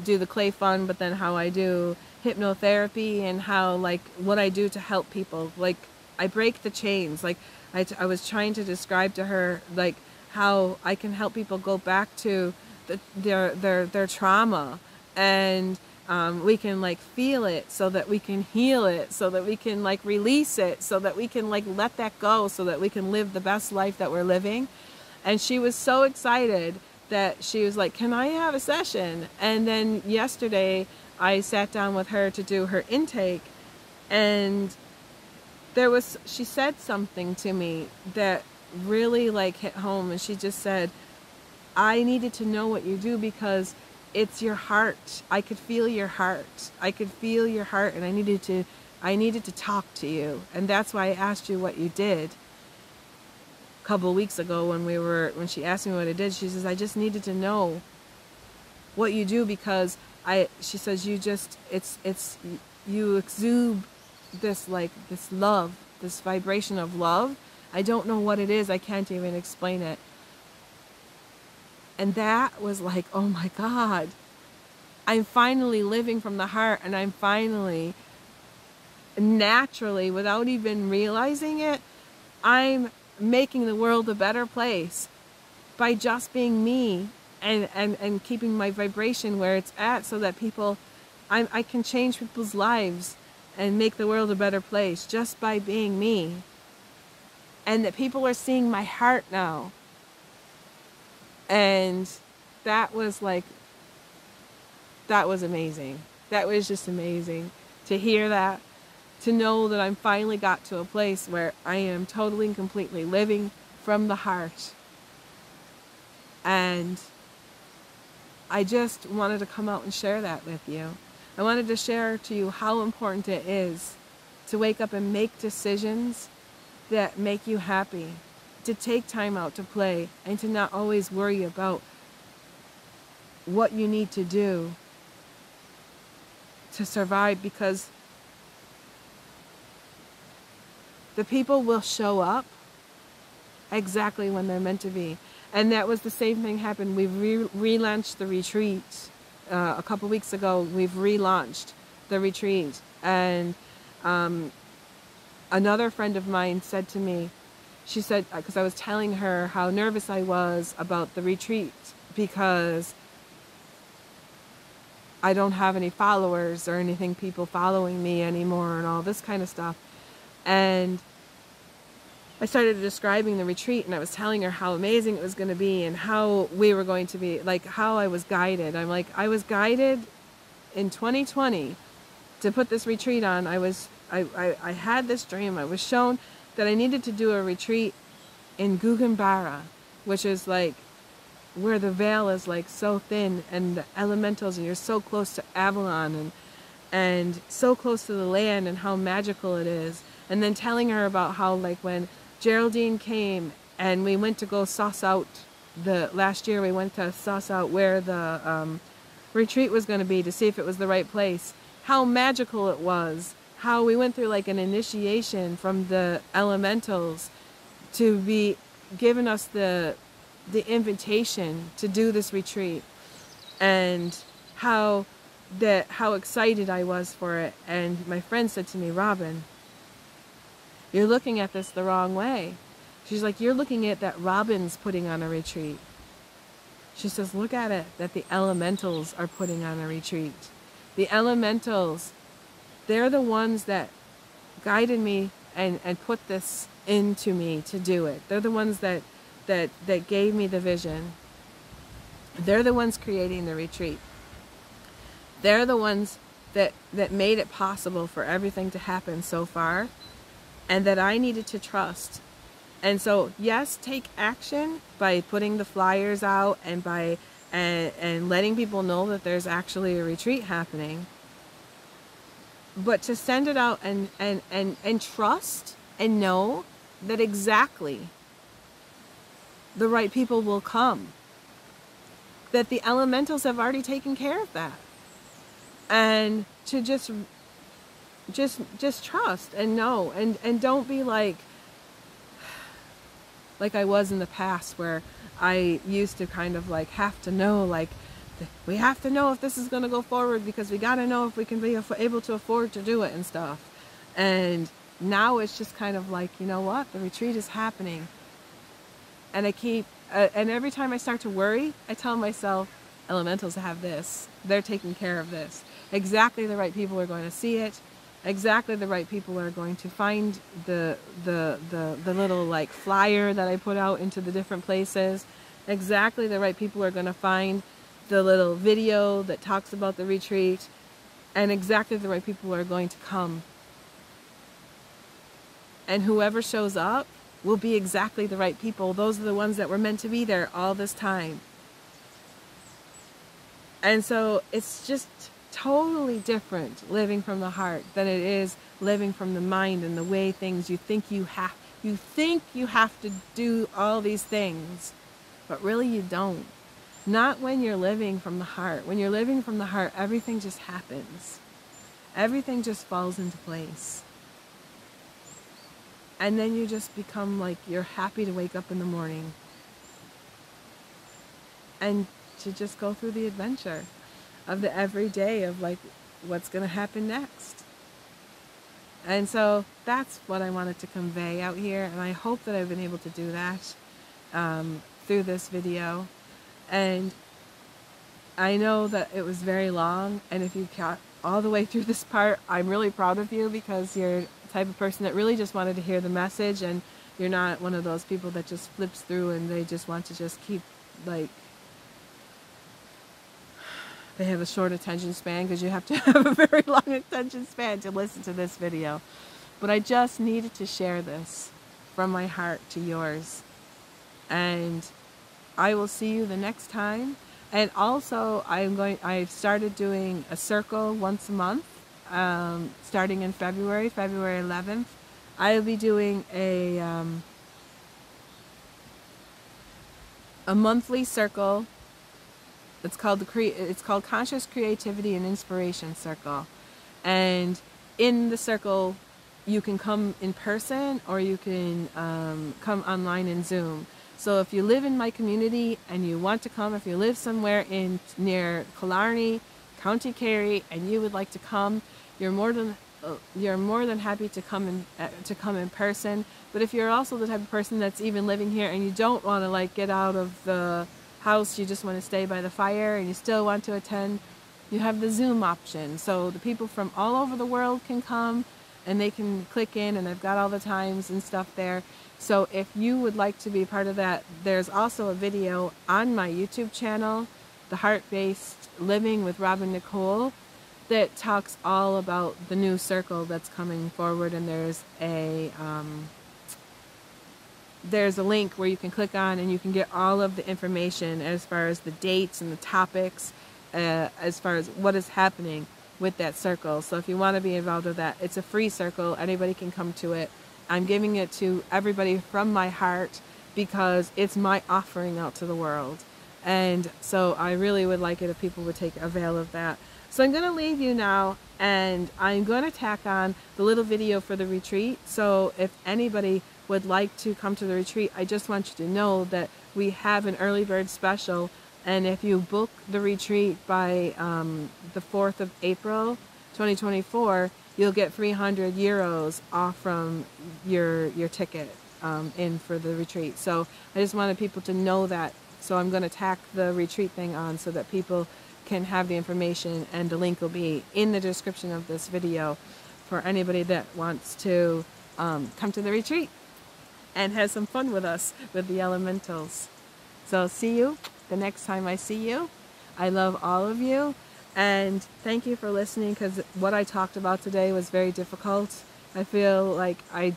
Speaker 1: do the clay fun, but then how I do hypnotherapy and how like what I do to help people. Like I break the chains. Like I was trying to describe to her like how I can help people go back to their trauma, and we can like feel it so that we can heal it, so that we can like release it, so that we can like let that go, so that we can live the best life that we're living. And she was so excited that she was like, can I have a session? And then yesterday I sat down with her to do her intake, and she said something to me that really like hit home. And she just said, I needed to know what you do because it's your heart. I could feel your heart. I could feel your heart, and I needed to talk to you. And that's why I asked you what you did. A couple of weeks ago when she asked me what I did, she says, I just needed to know what you do because she says you exude this like this love, this vibration of love. I don't know what it is. I can't even explain it. And that was like, oh my God, I'm finally living from the heart, and I'm finally, naturally, without even realizing it, I'm making the world a better place by just being me and keeping my vibration where it's at, so that I can change people's lives and make the world a better place just by being me. And that people are seeing my heart now. And that was amazing. That was just amazing to hear that, to know that I'm finally got to a place where I am totally and completely living from the heart. And I just wanted to come out and share that with you. I wanted to share to you how important it is to wake up and make decisions that make you happy. To take time out to play, and to not always worry about what you need to do to survive, because the people will show up exactly when they're meant to be. And that was the same thing happened. We've relaunched the retreat a couple weeks ago. We've relaunched the retreat, and another friend of mine said to me, she said, because I was telling her how nervous I was about the retreat because I don't have any followers or anything, people following me anymore and all this kind of stuff. And I started describing the retreat, and I was telling her how amazing it was going to be and how we were going to be, like how I was guided. I'm like, I was guided in 2020 to put this retreat on. I had this dream. I was shown that I needed to do a retreat in Guggenbara, which is like where the veil is like so thin and the elementals, and you're so close to Avalon and so close to the land and how magical it is. And then telling her about how like when Geraldine came and we went to go suss out last year we went to suss out where the retreat was going to be to see if it was the right place, how magical it was. How we went through like an initiation from the elementals to be given us the invitation to do this retreat, and how excited I was for it. And my friend said to me, Robin, You're looking at this the wrong way. She's like, you're looking at that Robin's putting on a retreat. She says, look at it, that the elementals are putting on a retreat. The elementals, they're the ones that guided me and put this into me to do it. They're the ones that gave me the vision. They're the ones creating the retreat. They're the ones that made it possible for everything to happen so far, and that I needed to trust. And so, yes, take action by putting the flyers out and by and letting people know that there's actually a retreat happening. But to send it out and trust and know that exactly the right people will come. That the elementals have already taken care of that. And to just trust and know, and don't be like I was in the past, where I used to kind of like have to know, like, we have to know if this is going to go forward because we got to know if we can be able to afford to do it and stuff. And now it's just kind of like, you know what, the retreat is happening. And I keep, and every time I start to worry, I tell myself, elementals have this. They're taking care of this. Exactly the right people are going to see it. Exactly the right people are going to find the little like flyer that I put out into the different places. Exactly the right people are going to find the little video that talks about the retreat. And exactly the right people are going to come. And whoever shows up will be exactly the right people. Those are the ones that were meant to be there all this time. And so it's just totally different living from the heart than it is living from the mind and the way things you think you have to do all these things, but really you don't. Not when you're living from the heart. When you're living from the heart, everything just happens. Everything just falls into place. And then you just become like, you're happy to wake up in the morning and to just go through the adventure of the everyday of like what's going to happen next. And so that's what I wanted to convey out here, and I hope that I've been able to do that through this video. And I know that it was very long, and if you got all the way through this part, I'm really proud of you, because you're the type of person that really just wanted to hear the message, and you're not one of those people that just flips through and they just want to just keep like, they have a short attention span, because you have to have a very long attention span to listen to this video. But I just needed to share this from my heart to yours. And I will see you the next time. And also I've started doing a circle once a month, starting in February 11th. I'll be doing a monthly circle. It's called Conscious Creativity and Inspiration Circle. And in the circle, you can come in person or you can come online in Zoom. So if you live in my community and you want to come, if you live somewhere near Killarney, County Kerry, and you would like to come, you're more than happy to come in person. But if you're also the type of person that's even living here and you don't want to like get out of the house, you just want to stay by the fire and you still want to attend, you have the Zoom option. So the people from all over the world can come and they can click in, and I've got all the times and stuff there. So if you would like to be part of that, there's also a video on my YouTube channel, The Heart-Based Living with Robin Nicole, that talks all about the new circle that's coming forward. And there's a link where you can click on and you can get all of the information as far as the dates and the topics, as far as what is happening with that circle. So if you want to be involved with that, it's a free circle. Anybody can come to it. I'm giving it to everybody from my heart because it's my offering out to the world. And so I really would like it if people would take avail of that. So I'm going to leave you now, and I'm going to tack on the little video for the retreat. So if anybody would like to come to the retreat, I just want you to know that we have an early bird special. And if you book the retreat by the 4th of April, 2024, you'll get 300 euros off from your ticket in for the retreat. So I just wanted people to know that. So I'm going to tack the retreat thing on so that people can have the information, and the link will be in the description of this video for anybody that wants to come to the retreat and have some fun with us with the elementals. So see you the next time I see you. I love all of you, and thank you for listening, because what I talked about today was very difficult. I feel like I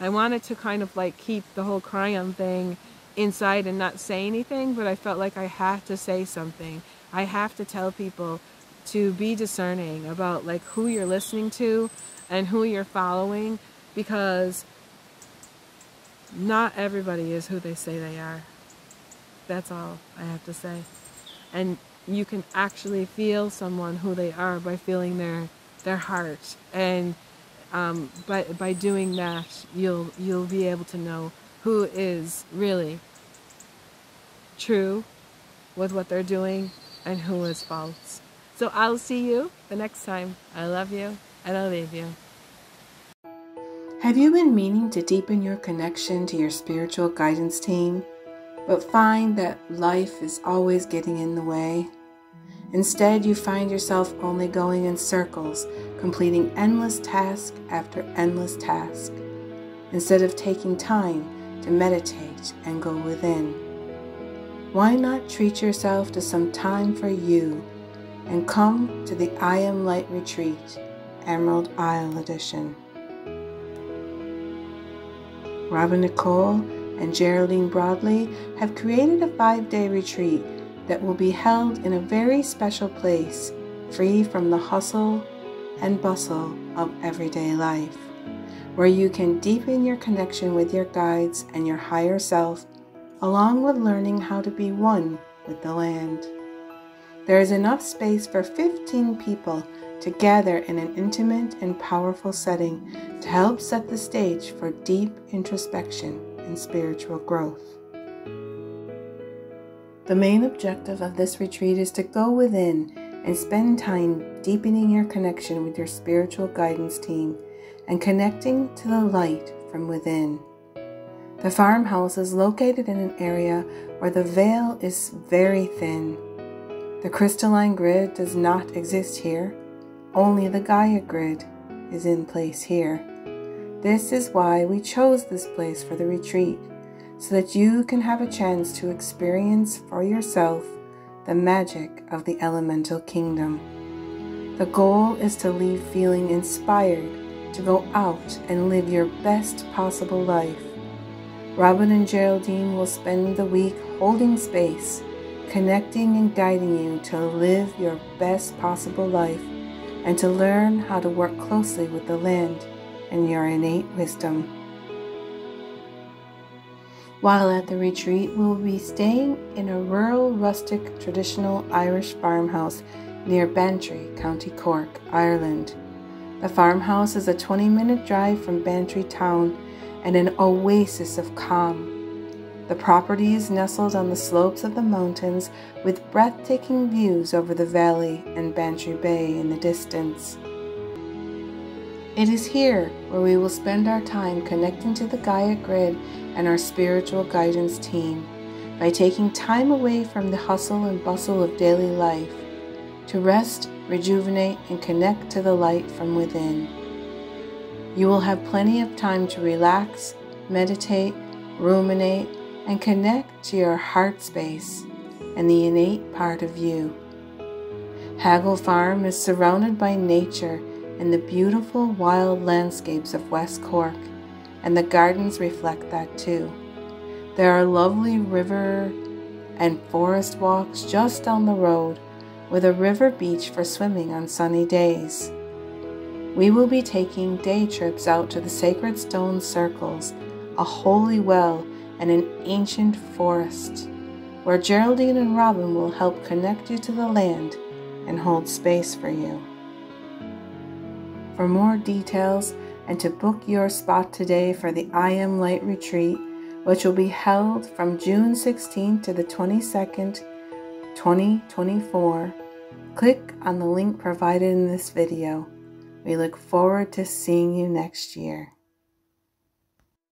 Speaker 1: wanted to kind of like keep the whole cry-on thing inside and not say anything, but I felt like I had to say something. I have to tell people to be discerning about like who you're listening to and who you're following, because not everybody is who they say they are. That's all I have to say. And you can actually feel someone who they are by feeling their heart, and by doing that, you'll be able to know who is really true with what they're doing and who is false. So I'll see you the next time. I love you, and I'll leave you. Have you been meaning to deepen your connection to your spiritual guidance team, but find that life is always getting in the way? Instead, you find yourself only going in circles, completing endless task after endless task, instead of taking time to meditate and go within. Why not treat yourself to some time for you and come to the I Am Light Retreat, Emerald Isle Edition. Robin Nicole and Geraldine Broadley have created a 5-day retreat that will be held in a very special place, free from the hustle and bustle of everyday life, where you can deepen your connection with your guides and your higher self, along with learning how to be one with the land. There is enough space for 15 people to gather in an intimate and powerful setting to help set the stage for deep introspection and spiritual growth. The main objective of this retreat is to go within and spend time deepening your connection with your spiritual guidance team and connecting to the light from within. The farmhouse is located in an area where the veil is very thin. The crystalline grid does not exist here. Only the Gaia grid is in place here. This is why we chose this place for the retreat, so that you can have a chance to experience for yourself the magic of the elemental kingdom. The goal is to leave feeling inspired to go out and live your best possible life. Robin and Geraldine will spend the week holding space, connecting and guiding you to live your best possible life and to learn how to work closely with the land and your innate wisdom. While at the retreat, we will be staying in a rural, rustic, traditional Irish farmhouse near Bantry, County Cork, Ireland. The farmhouse is a 20-minute drive from Bantry town and an oasis of calm. The property is nestled on the slopes of the mountains with breathtaking views over the valley and Bantry Bay in the distance. It is here where we will spend our time connecting to the Gaia grid and our spiritual guidance team by taking time away from the hustle and bustle of daily life to rest, rejuvenate, and connect to the light from within. You will have plenty of time to relax, meditate, ruminate, and connect to your heart space and the innate part of you. Haggle Farm is surrounded by nature and the beautiful wild landscapes of West Cork, and the gardens reflect that too. There are lovely river and forest walks just down the road, with a river beach for swimming on sunny days. We will be taking day trips out to the sacred stone circles, a holy well, and an ancient forest, where Geraldine and Robin will help connect you to the land and hold space for you. For more details and to book your spot today for the I Am Light Retreat, which will be held from June 16th to the 22nd, 2024, Click on the link provided in this video. We look forward to seeing you next year.